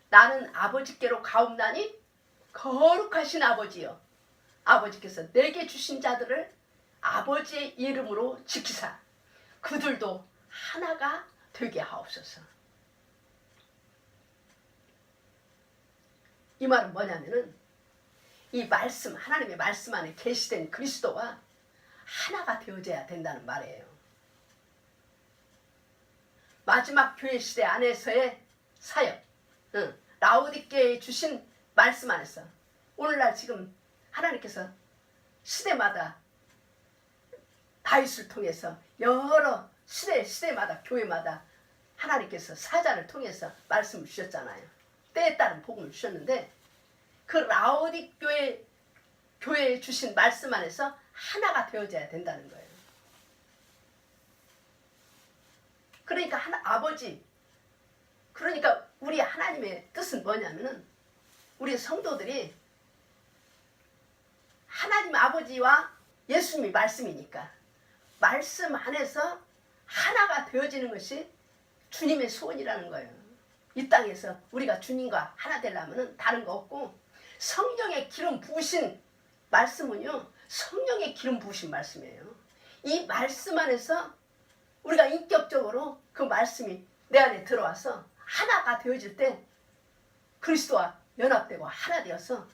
나는 아버지께로 가옵나니 거룩하신 아버지여 아버지께서 내게 주신 자들을 아버지의 이름으로 지키사 그들도 하나가 되게 하옵소서. 이 말은 뭐냐면은 이 말씀, 하나님의 말씀 안에 계시된 그리스도와 하나가 되어져야 된다는 말이에요. 마지막 교회 시대 안에서의 사역, 라오디게에 주신 말씀 안에서 오늘날 지금 하나님께서 시대마다 다윗을 통해서 여러 시대마다 교회마다 하나님께서 사자를 통해서 말씀을 주셨잖아요. 때에 따른 복음을 주셨는데 그 라오디게에 교회에 주신 말씀 안에서 하나가 되어져야 된다는 거예요. 그러니까 아버지, 그러니까 우리 하나님의 뜻은 뭐냐면은 우리 성도들이 하나님 아버지와 예수님이 말씀이니까 말씀 안에서 하나가 되어지는 것이 주님의 소원이라는 거예요. 이 땅에서 우리가 주님과 하나 되려면 다른 거 없고 성령의 기름 부으신 말씀은요. 성령의 기름 부으신 말씀이에요. 이 말씀 안에서 우리가 인격적으로 그 말씀이 내 안에 들어와서 하나가 되어질 때 그리스도와 연합되고 하나 되어서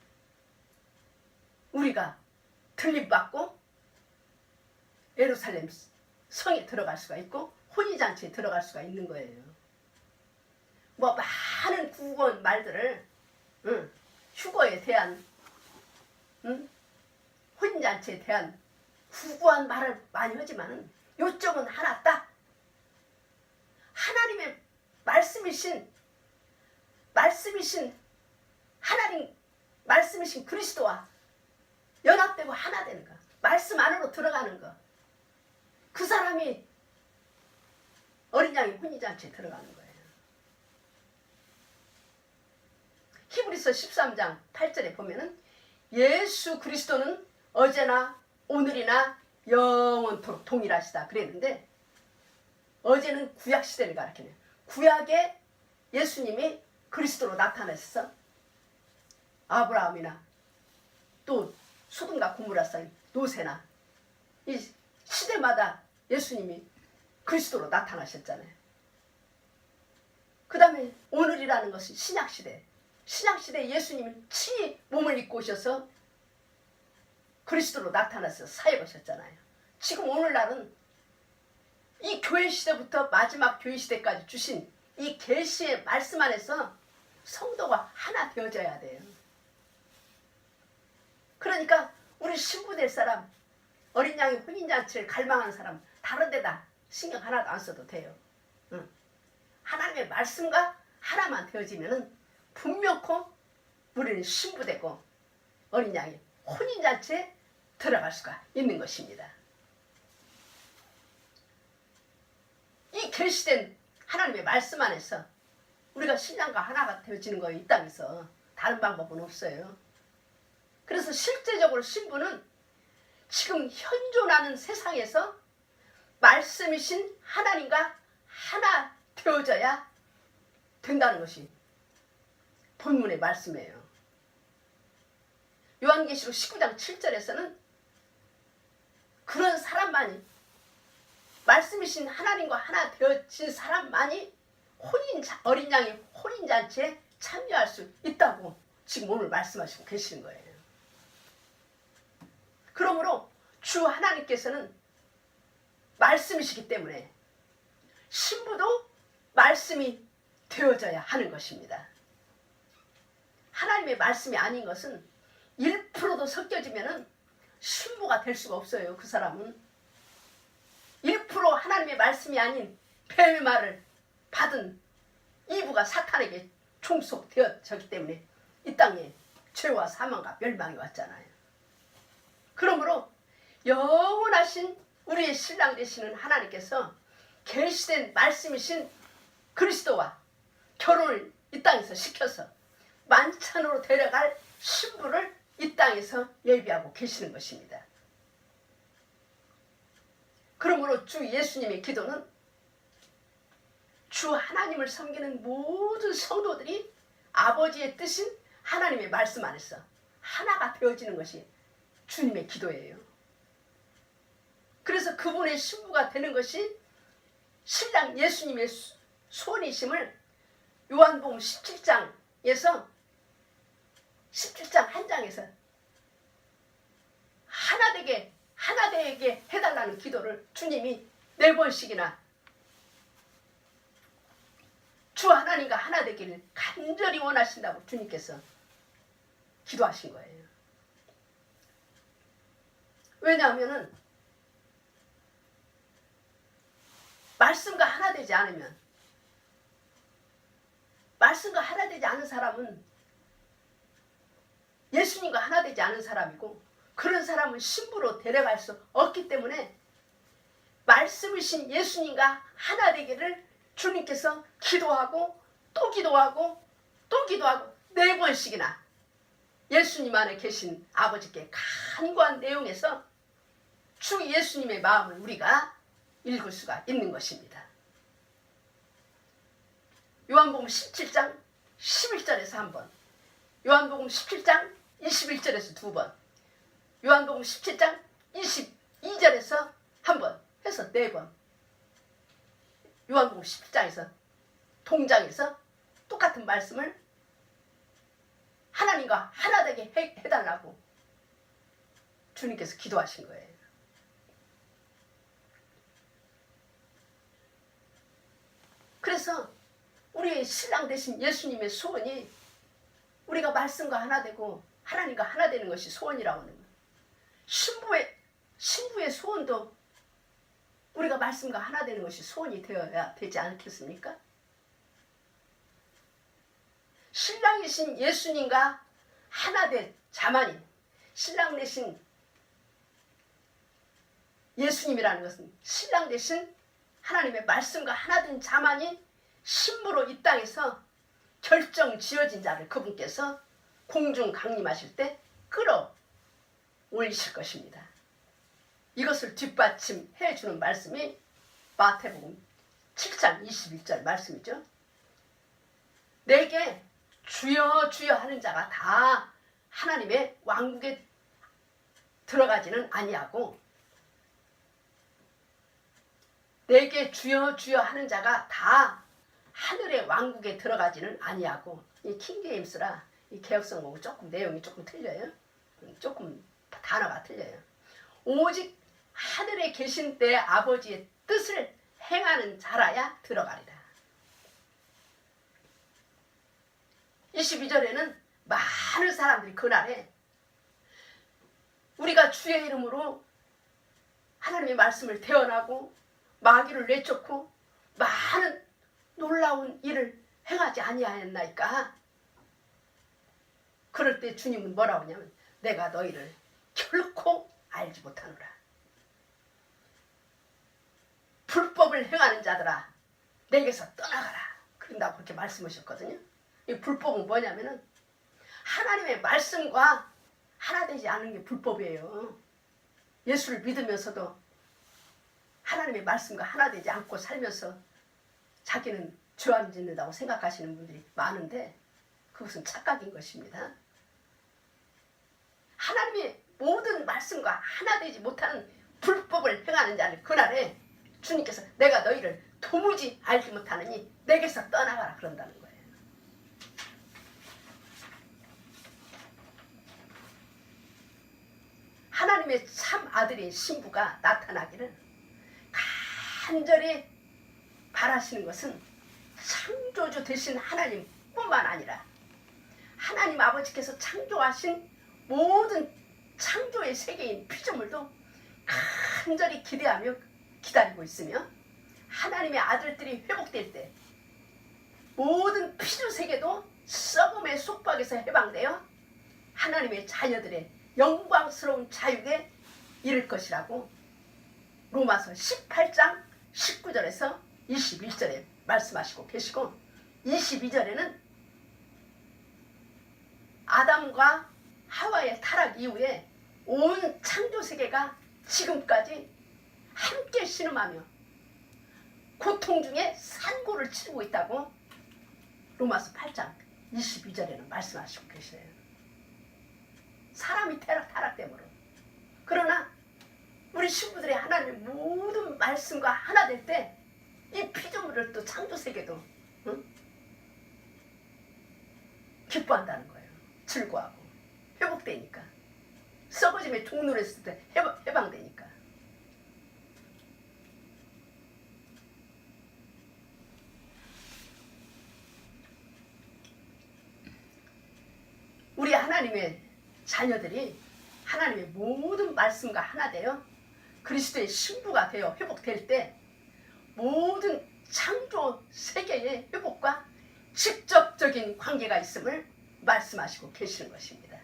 우리가 들림받고 예루살렘 성에 들어갈 수가 있고 혼인잔치에 들어갈 수가 있는 거예요. 뭐 많은 구건 말들을 휴거에 대한 혼인잔치에 대한 구구한 말을 많이 하지만 요점은 하나 딱 하나님의 말씀이신 하나님 말씀이신 그리스도와 연합되고 하나 되는 거, 말씀 안으로 들어가는 거, 그 사람이 어린 양의 혼인잔치에 들어가는 거예요. 히브리서 13장 8절에 보면은 예수 그리스도는 어제나 오늘이나 영원토록 동일하시다 그랬는데 어제는 구약 시대를 가리키네요. 구약에 예수님이 그리스도로 나타나셔서 아브라함이나 또 소돔과 고모라 사이 노새나 이 시대마다 예수님이 그리스도로 나타나셨잖아요. 그 다음에 오늘이라는 것이 신약시대. 신약시대에 예수님이 친히 몸을 입고 오셔서 그리스도로 나타나서 사역하셨잖아요. 지금 오늘날은 이 교회 시대부터 마지막 교회 시대까지 주신 이 계시의 말씀 안에서 성도가 하나 되어져야 돼요. 그러니까 우리 신부 될 사람, 어린 양의 혼인잔치를 갈망하는 사람 다른 데다 신경 하나도 안 써도 돼요. 하나님의 말씀과 하나만 되어지면은 분명코 우리는 신부되고 어린 양의 혼인잔치에 들어갈 수가 있는 것입니다. 이 계시된 하나님의 말씀 안에서 우리가 신랑과 하나가 되어지는 거예요. 이 땅에서. 다른 방법은 없어요. 그래서 실제적으로 신부는 지금 현존하는 세상에서 말씀이신 하나님과 하나 되어져야 된다는 것이 본문의 말씀이에요. 요한계시록 19장 7절에서는 그런 사람만이 말씀이신 하나님과 하나 되어진 사람만이 어린 양의 혼인잔치에 참여할 수 있다고 지금 오늘 말씀하시고 계시는 거예요. 그러므로 주 하나님께서는 말씀이시기 때문에 신부도 말씀이 되어져야 하는 것입니다. 하나님의 말씀이 아닌 것은 1%도 섞여지면 신부가 될 수가 없어요. 그 사람은 1% 하나님의 말씀이 아닌 뱀의 말을 받은 이브가 사탄에게 종속되어졌기 때문에 이 땅에 죄와 사망과 멸망이 왔잖아요. 그러므로 영원하신 우리의 신랑 되시는 하나님께서 계시된 말씀이신 그리스도와 결혼을 이 땅에서 시켜서 만찬으로 데려갈 신부를 이 땅에서 예비하고 계시는 것입니다. 그러므로 주 예수님의 기도는 주 하나님을 섬기는 모든 성도들이 아버지의 뜻인 하나님의 말씀 안에서 하나가 되어지는 것이 주님의 기도예요. 그래서 그분의 신부가 되는 것이 신랑 예수님의 소원이심을 요한복음 17장에서 17장 한 장에서 하나 되게 해달라는 기도를 주님이 4번씩이나 주 하나님과 하나 되기를 간절히 원하신다고 주님께서 기도하신 거예요. 왜냐하면 말씀과 하나 되지 않으면, 말씀과 하나 되지 않은 사람은 예수님과 하나 되지 않은 사람이고, 그런 사람은 신부로 데려갈 수 없기 때문에 말씀이신 예수님과 하나 되기를 주님께서 기도하고 또 기도하고 또 기도하고 4번씩이나 예수님 안에 계신 아버지께 간구한 내용에서 주 예수님의 마음을 우리가 읽을 수가 있는 것입니다. 요한복음 17장 11절에서 한 번, 요한복음 17장 21절에서 2번, 요한복음 17장 22절에서 한 번 해서 4번, 요한복음 17장에서 동장에서 똑같은 말씀을 하나님과 하나 되게 해달라고 주님께서 기도하신 거예요. 그래서 우리의 신랑 되신 예수님의 소원이 우리가 말씀과 하나 되고 하나님과 하나 되는 것이 소원이라고 하는 거예요. 신부의 소원도 우리가 말씀과 하나 되는 것이 소원이 되어야 되지 않겠습니까? 신랑이신 예수님과 하나 된 자만인, 신랑 되신 예수님이라는 것은 신랑 되신 하나님의 말씀과 하나 된 자만이 신부로 이 땅에서 결정 지어진 자를 그분께서 공중 강림하실 때 끌어올리실 것입니다. 이것을 뒷받침해 주는 말씀이 마태복음 7장 21절 말씀이죠. 내게 주여 주여 하는 자가 다 하나님의 왕국에 들어가지는 아니하고, 내게 주여 주여 하는 자가 다 하늘의 왕국에 들어가지는 아니하고, 이 킹제임스라 이 개혁성공은 조금 내용이 조금 틀려요. 조금 단어가 틀려요. 오직 하늘에 계신 내 아버지의 뜻을 행하는 자라야 들어가리라. 22절에는 많은 사람들이 그날에 우리가 주의 이름으로 하나님의 말씀을 대언하고 마귀를 내쫓고 많은 놀라운 일을 행하지 아니하였나이까. 그럴 때 주님은 뭐라고 하냐면 내가 너희를 결코 알지 못하노라. 불법 불법을 행하는 자들아 내게서 떠나가라. 그런다고 그렇게 말씀하셨거든요. 이 불법은 뭐냐면은 하나님의 말씀과 하나 되지 않은 게 불법이에요. 예수를 믿으면서도 하나님의 말씀과 하나 되지 않고 살면서 자기는 죄 안 짓는다고 생각하시는 분들이 많은데 그것은 착각인 것입니다. 하나님의 모든 말씀과 하나 되지 못하는 불법을 행하는 자는 그날에 주님께서 내가 너희를 도무지 알지 못하느니 내게서 떠나가라 그런다는 거예요. 하나님의 참 아들인 신부가 나타나기를 간절히 바라시는 것은 창조주 되신 하나님뿐만 아니라 하나님 아버지께서 창조하신 모든 창조의 세계인 피조물도 간절히 기대하며 기다리고 있으며 하나님의 아들들이 회복될 때 모든 피조 세계도 썩음의 속박에서 해방되어 하나님의 자녀들의 영광스러운 자유에 이를 것이라고 로마서 18장 19절에서 21절에 말씀하시고 계시고 22절에는 아담과 하와의 타락 이후에 온 창조세계가 지금까지 함께 신음하며 고통 중에 산고를 치르고 있다고 로마서 8장 22절에는 말씀하시고 계시네요. 사람이 타락됨으로. 그러나 우리 신부들의 하나님의 모든 말씀과 하나 될 때 이 피조물을 또 창조세계도 기뻐한다는 거예요. 즐거워하고 회복되니까. 썩어짐의 종로를 했을 때 해방되니까. 우리 하나님의 자녀들이 하나님의 모든 말씀과 하나 되어 그리스도의 신부가 되어 회복될 때 모든 창조 세계의 회복과 직접적인 관계가 있음을 말씀하시고 계시는 것입니다.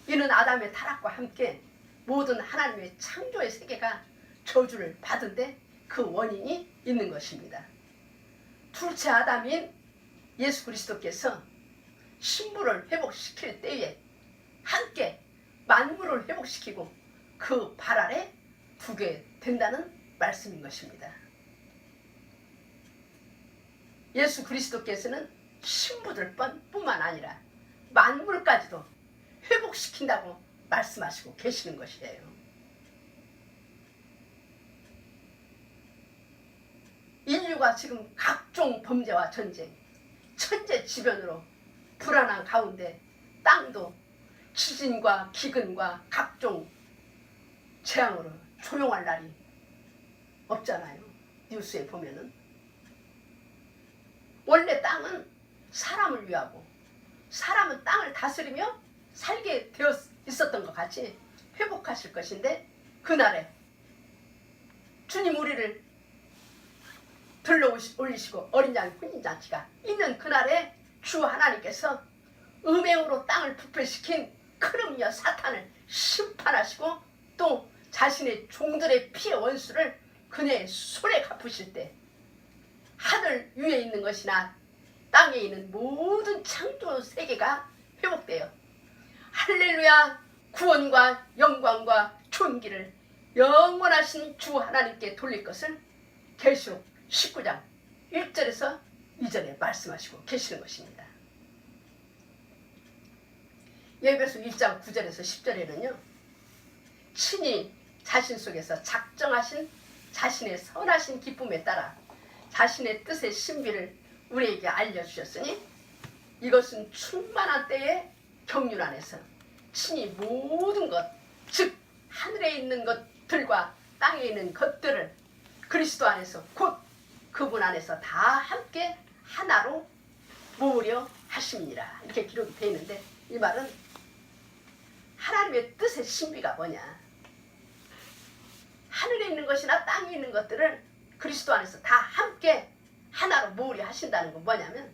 이는 아담의 타락과 함께 모든 하나님의 창조의 세계가 저주를 받은데 그 원인이 있는 것입니다. 둘째 아담인 예수 그리스도께서 신부를 회복시킬 때에 함께 만물을 회복시키고 그 발 아래 두게 된다는 말씀인 것입니다. 예수 그리스도께서는 신부들 뿐만 아니라 만물까지도 회복시킨다고 말씀하시고 계시는 것이에요. 인류가 지금 각종 범죄와 전쟁, 천재지변으로 불안한 가운데 땅도 지진과 기근과 각종 재앙으로 조용할 날이 없잖아요. 뉴스에 보면은. 원래 땅은 사람을 위하고 사람은 땅을 다스리며 살게 되어 있었던 것 같이 회복하실 것인데 그날에 주님 우리를 들러 올리시고 어린 양의 혼인잔치가 있는 그날에 주 하나님께서 음행으로 땅을 부패시킨 크름이여 사탄을 심판하시고 또 자신의 종들의 피의 원수를 그녀의 손에 갚으실 때 하늘 위에 있는 것이나 땅에 있는 모든 창조 세계가 회복되어 할렐루야 구원과 영광과 존귀를 영원하신 주 하나님께 돌릴 것을 계시록 19장 1절에서 2절에 말씀하시고 계시는 것입니다. 예배소 1장 9절에서 10절에는요. 친히 자신 속에서 작정하신 자신의 선하신 기쁨에 따라 자신의 뜻의 신비를 우리에게 알려주셨으니 이것은 충만한 때의 경륜 안에서 친히 모든 것, 즉 하늘에 있는 것들과 땅에 있는 것들을 그리스도 안에서 곧 그분 안에서 다 함께 하나로 모으려 하심이니라. 이렇게 기록이 되어 있는데 이 말은 하나님의 뜻의 신비가 뭐냐. 하늘에 있는 것이나 땅에 있는 것들을 그리스도 안에서 다 함께 하나로 모으려 하신다는 건 뭐냐면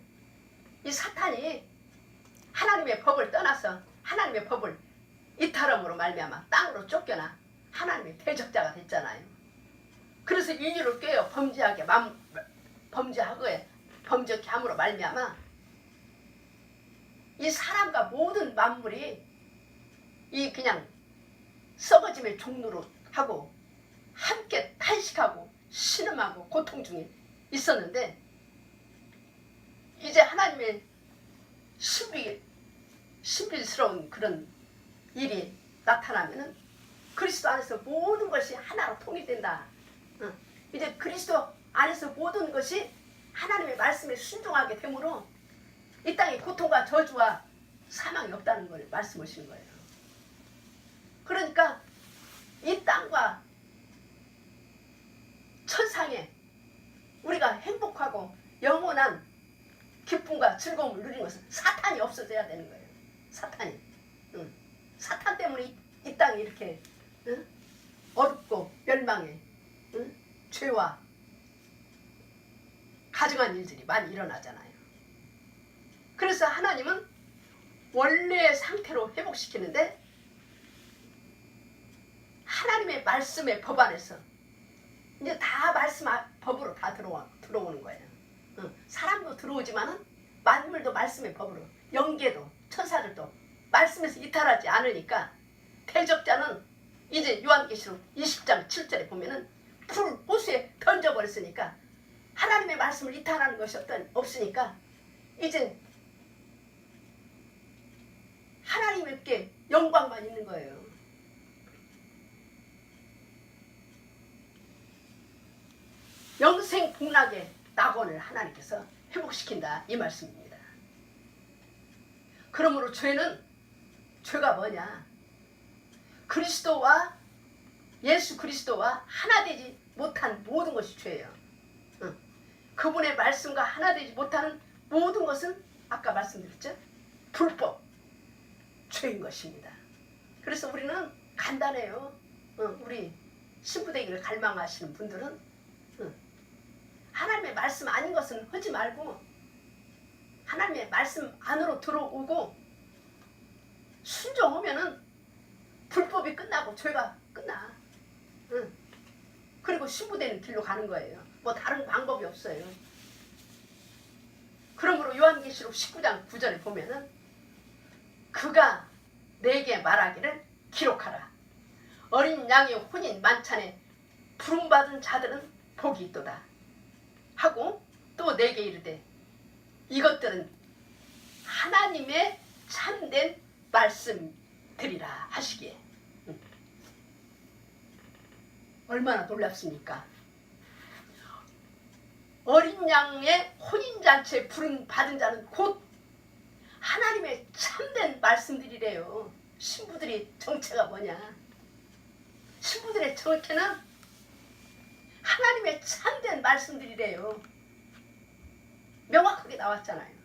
이 사탄이 하나님의 법을 떠나서 하나님의 법을 이탈함으로 말미암아 땅으로 쫓겨나 하나님의 대적자가 됐잖아요. 그래서 인류를 꾀어 범죄하게 함으로 말미암아 이 사람과 모든 만물이 이 그냥 썩어짐의 종로로 하고 함께 탄식하고 신음하고 고통 중에 있었는데 이제 하나님의 신비스러운 그런 일이 나타나면은 그리스도 안에서 모든 것이 하나로 통일된다. 이제 그리스도 안에서 모든 것이 하나님의 말씀에 순종하게 되므로 이 땅에 고통과 저주와 사망이 없다는 걸 말씀하시는 거예요. 그러니까 이 땅과 천상에 우리가 행복하고 영원한 기쁨과 즐거움을 누리는 것은 사탄이 없어져야 되는 거예요. 사탄이. 사탄 때문에 이 땅이 이렇게 어둡고 멸망해. 죄와 가증한 일들이 많이 일어나잖아요. 그래서 하나님은 원래의 상태로 회복시키는데 하나님의 말씀의 법 안에서 이제 다 말씀 법으로 다 들어오는 거예요. 사람도 들어오지만은 만물도 말씀의 법으로, 영계도 천사들도 말씀에서 이탈하지 않으니까 대적자는 이제 요한계시록 20장 7절에 보면은 풀 호수에 던져버렸으니까 하나님의 말씀을 이탈하는 것이 없으니까 이제 하나님께 영광만 있는 거예요. 영생 복락의 낙원을 하나님께서 회복시킨다 이 말씀입니다. 그러므로 죄가 뭐냐? 그리스도와 예수 그리스도와 하나 되지 못한 모든 것이 죄예요. 그분의 말씀과 하나 되지 못하는 모든 것은 아까 말씀드렸죠? 불법, 죄인 것입니다. 그래서 우리는 간단해요. 우리 신부되기를 갈망하시는 분들은 하나님의 말씀 아닌 것은 하지 말고 하나님의 말씀 안으로 들어오고 순종하면은 불법이 끝나고 죄가 끝나. 그리고 신부되는 길로 가는 거예요. 뭐 다른 방법이 없어요. 그러므로 요한계시록 19장 9절에 보면은 그가 내게 말하기를 기록하라. 어린 양의 혼인 만찬에 부름받은 자들은 복이 있도다. 하고 또 내게 이르되 이것들은 하나님의 참된 말씀들이라 하시기에 얼마나 놀랍습니까? 어린 양의 혼인잔치에 부름받은 자는 곧 하나님의 참된 말씀들이래요. 신부들의 정체가 뭐냐? 신부들의 정체는 하나님의 참된 말씀들이래요. 명확하게 나왔잖아요.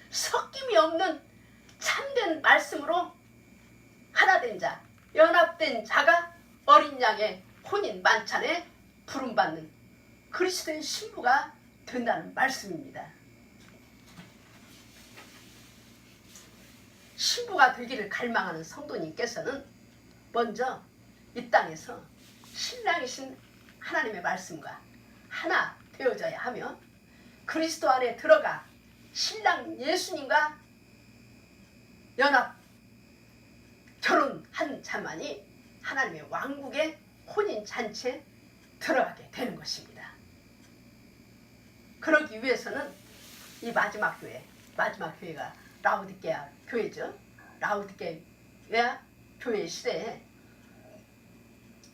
섞임이 없는 참된 말씀으로 하나된 자, 연합된 자가 어린 양의 혼인 만찬에 부름받는 그리스도의 신부가 된다는 말씀입니다. 신부가 되기를 갈망하는 성도님께서는 먼저 이 땅에서 신랑이신 하나님의 말씀과 하나 되어져야 하며 그리스도 안에 들어가 신랑 예수님과 연합 결혼한 자만이 하나님의 왕국의 혼인잔치에 들어가게 되는 것입니다. 그러기 위해서는 이 마지막 교회가 라오디게아 교회죠. 라오디게아 교회 시대에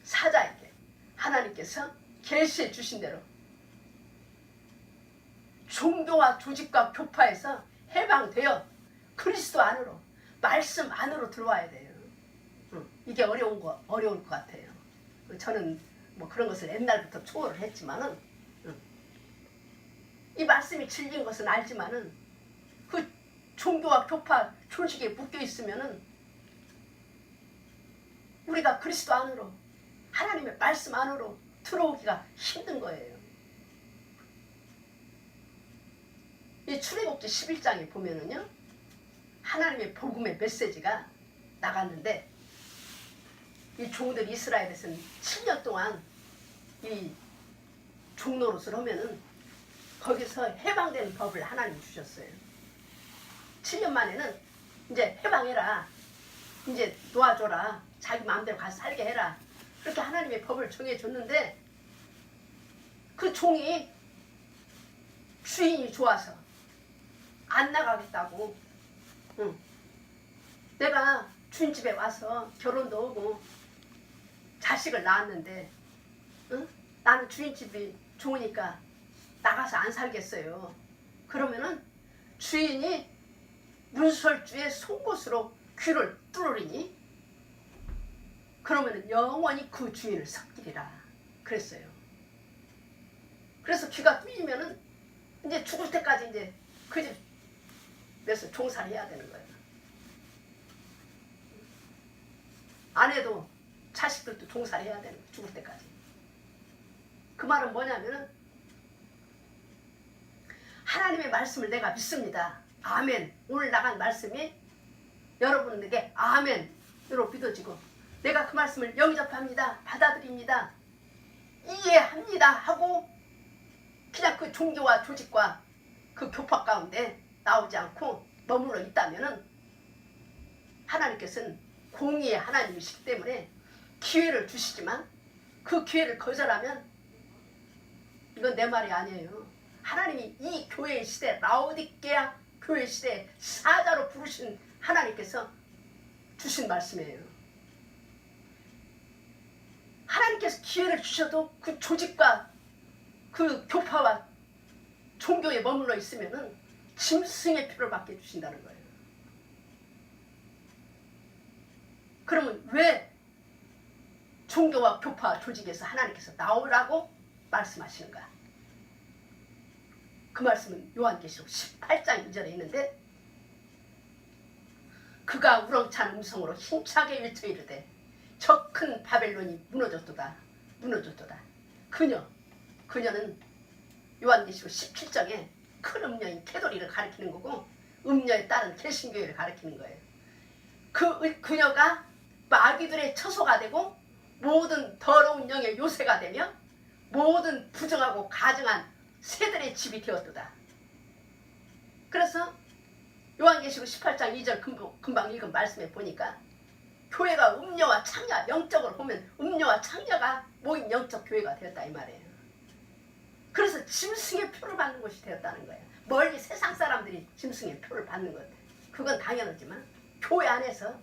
사자에게 하나님께서 계시해 주신 대로 종교와 조직과 교파에서 해방되어 그리스도 안으로 말씀 안으로 들어와야 돼요. 이게 어려울 것 같아요. 저는 뭐 그런 것을 옛날부터 초월을 했지만은 이 말씀이 질긴 것은 알지만은 그 종교와 교파 조직에 묶여 있으면은 우리가 그리스도 안으로 하나님의 말씀 안으로 들어오기가 힘든 거예요. 이 출애굽기 11장에 보면은요, 하나님의 복음의 메시지가 나갔는데 이 종들 이스라엘에서는 7년 동안 이 종노릇을 하면은 거기서 해방되는 법을 하나님 주셨어요. 7년 만에는 이제 해방해라. 이제 놓아줘라. 자기 마음대로 가서 살게 해라. 그렇게 하나님의 법을 정해줬는데 그 종이 주인이 좋아서 안 나가겠다고. 내가 주인 집에 와서 결혼도 하고 자식을 낳았는데 나는 주인 집이 좋으니까 나가서 안 살겠어요. 그러면은 주인이 문설주의 속못으로 귀를 뚫으리니 그러면은 영원히 그 주인을 섭기리라 그랬어요. 그래서 귀가 뚫리면은 이제 죽을 때까지 이제 그 집에서 종사를 해야 되는 거예요. 아내도 자식들도 종사를 해야 되는 거예요. 죽을 때까지. 그 말은 뭐냐면은 하나님의 말씀을 내가 믿습니다. 아멘. 오늘 나간 말씀이 여러분에게 아멘으로 믿어지고 내가 그 말씀을 영접합니다. 받아들입니다. 이해합니다 하고 그냥 그 종교와 조직과 그 교파 가운데 나오지 않고 머물러 있다면은 하나님께서는 공의의 하나님이시기 때문에 기회를 주시지만 그 기회를 거절하면 이건 내 말이 아니에요. 하나님이 이 교회의 시대 라오디게아 교회 시대에 사자로 부르신 하나님께서 주신 말씀이에요. 하나님께서 기회를 주셔도 그 조직과 그 교파와 종교에 머물러 있으면은 짐승의 피를 받게 주신다는 거예요. 그러면 왜 종교와 교파 조직에서 하나님께서 나오라고 말씀하시는가? 그 말씀은 요한계시록 18장 2절에 있는데 그가 우렁찬 음성으로 힘차게 외쳐 이르되 저 큰 바벨론이 무너졌도다. 그녀는 요한계시록 17장에 큰 음녀인 캐도리를 가리키는 거고 음녀에 따른 개신교회를 가리키는 거예요. 그녀가 마귀들의 처소가 되고 모든 더러운 영의 요새가 되며 모든 부정하고 가증한 새들의 집이 되었도다. 그래서 요한계시록 18장 2절 금방 읽은 말씀에 보니까 교회가 음녀와 창녀, 영적으로 보면 음녀와 창녀가 모인 영적 교회가 되었다 이 말이에요. 그래서 짐승의 표를 받는 것이 되었다는 거예요. 멀리 세상 사람들이 짐승의 표를 받는 것, 그건 당연하지만 교회 안에서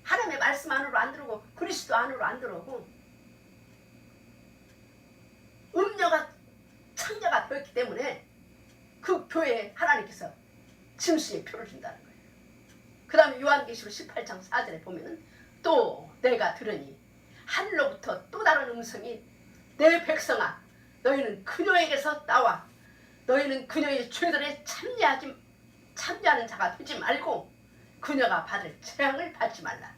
하나님의 말씀 안으로 안 들어오고 그리스도 안으로 안 들어오고 음녀가 창녀가 되었기 때문에 그 교회에 하나님께서 짐승의 표를 준다는 거예요. 그 다음에 요한계시록 18장 4절에 보면은 또 내가 들으니 하늘로부터 또 다른 음성이 내 백성아 너희는 그녀에게서 나와 너희는 그녀의 죄들에 참여하는 자가 되지 말고 그녀가 받을 재앙을 받지 말라.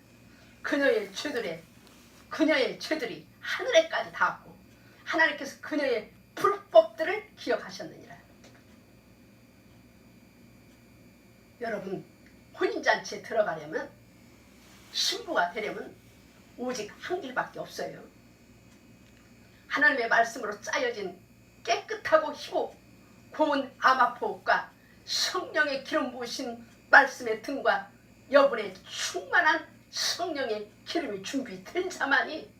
그녀의 죄들이 하늘에까지 닿았고 하나님께서 그녀의 불법들을 기억하셨느니라. 여러분 혼인잔치에 들어가려면 신부가 되려면 오직 한 길밖에 없어요. 하나님의 말씀으로 짜여진 깨끗하고 희고 고운 아마포옷과 성령의 기름 부으신 말씀의 등과 여분의 충만한 성령의 기름이 준비된 자만이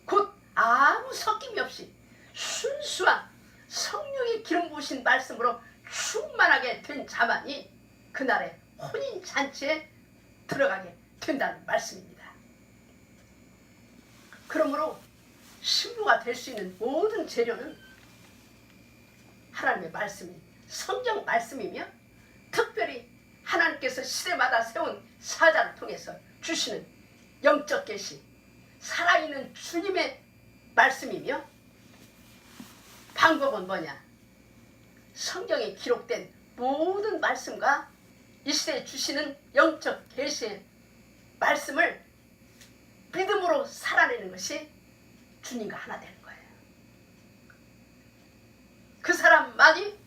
곧 아무 섞임이 없이 순수한 성령의 기름 부으신 말씀으로 충만하게 된 자만이 그날의 혼인잔치에 들어가게 된다는 말씀입니다. 그러므로 신부가 될 수 있는 모든 재료는 하나님의 말씀이 성경 말씀이며 특별히 하나님께서 시대마다 세운 사자를 통해서 주시는 영적 계시 살아있는 주님의 말씀이며 방법은 뭐냐? 성경에 기록된 모든 말씀과 이 시대에 주시는 영적 계시의 말씀을 믿음으로 살아내는 것이 주님과 하나 되는 거예요. 그 사람만이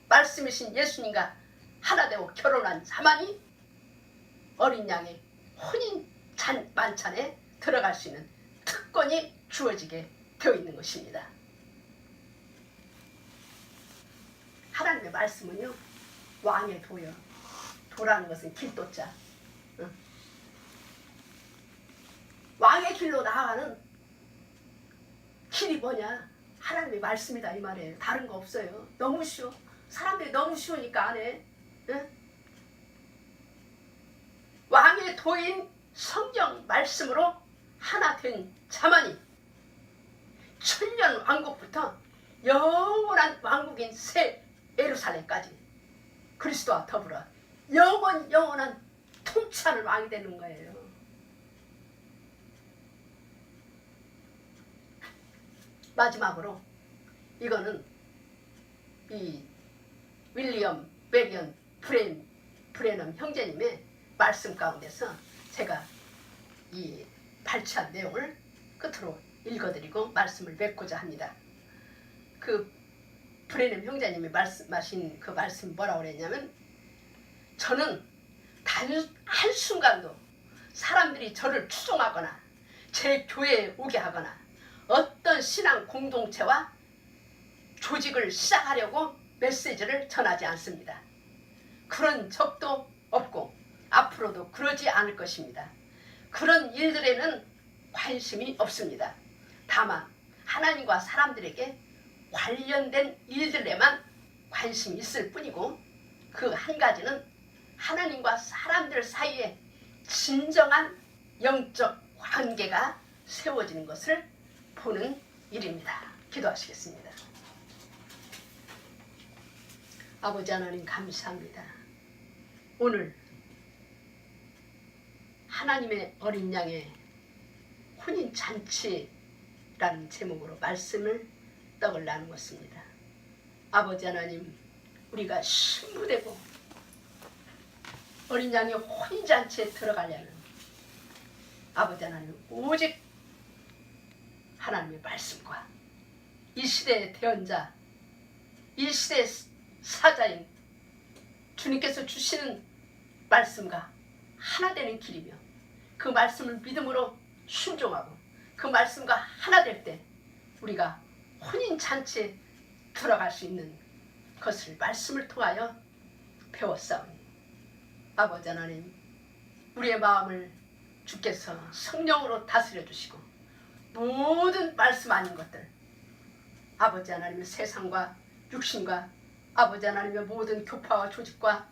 말씀이신 예수님과 하나 되고 결혼한 자만이 어린 양의 혼인 만찬에 들어갈 수 있는 특권이 주어지게 되어 있는 것입니다. 하나님의 말씀은요, 왕의 도요. 도라는 것은 길도자. 왕의 길로 나아가는 길이 뭐냐? 하나님의 말씀이다 이 말이에요. 다른 거 없어요. 너무 쉬워. 사람들이 너무 쉬우니까 안 해. 왕의 도인 성경 말씀으로 하나 된 자만이 천년 왕국부터 영원한 왕국인 새 예루살렘까지 그리스도와 더불어 영원한 통치하는 왕이 되는 거예요. 마지막으로 이거는 이 윌리엄 베리언 브레넘 형제님의 말씀 가운데서 제가 이 발췌한 내용을 끝으로 읽어드리고 말씀을 맺고자 합니다. 그 브레넘 형제님이 말씀하신 그 말씀 뭐라고 그랬냐면, 저는 단 한순간도 사람들이 저를 추종하거나 제 교회에 오게 하거나 어떤 신앙 공동체와 조직을 시작하려고 메시지를 전하지 않습니다. 그런 적도 없고 앞으로도 그러지 않을 것입니다. 그런 일들에는 관심이 없습니다. 다만 하나님과 사람들에게 관련된 일들에만 관심이 있을 뿐이고, 그 한 가지는 하나님과 사람들 사이에 진정한 영적 관계가 세워지는 것을 보는 일입니다. 기도하시겠습니다. 아버지 하나님 감사합니다. 오늘 하나님의 어린 양의 혼인잔치라는 제목으로 말씀을 떡을 나누었습니다. 아버지 하나님, 우리가 신부되고 어린 양의 혼인잔치에 들어가려는 아버지 하나님, 오직 하나님의 말씀과 이 시대의 대언자, 이 시대의 사자인 주님께서 주시는 말씀과 하나 되는 길이며, 그 말씀을 믿음으로 순종하고 그 말씀과 하나 될 때 우리가 혼인잔치에 들어갈 수 있는 것을 말씀을 통하여 배웠사오니, 아버지 하나님, 우리의 마음을 주께서 성령으로 다스려 주시고 모든 말씀 아닌 것들, 아버지 하나님의 세상과 육신과 아버지 하나님의 모든 교파와 조직과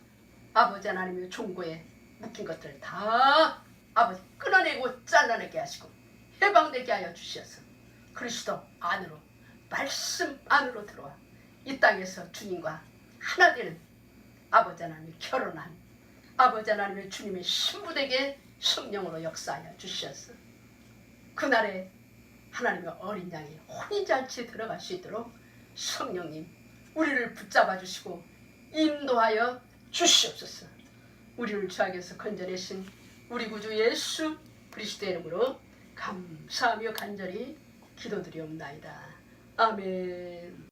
아버지 하나님의 종고에 묶인 것들 다 아버지 끊어내고 잘라내게 하시고 해방되게 하여 주셔서 그리스도 안으로, 말씀 안으로 들어와 이 땅에서 주님과 하나 되는 아버지 하나님의 결혼한 아버지 하나님의 주님의 신부되게 성령으로 역사하여 주셔서 그날에 하나님의 어린 양이 혼인잔치에 들어갈 수 있도록 성령님 우리를 붙잡아 주시고 인도하여 주시옵소서. 우리를 죄악에서 건져내신 우리 구주 예수 그리스도의 이름으로 감사하며 간절히 기도드리옵나이다. 아멘.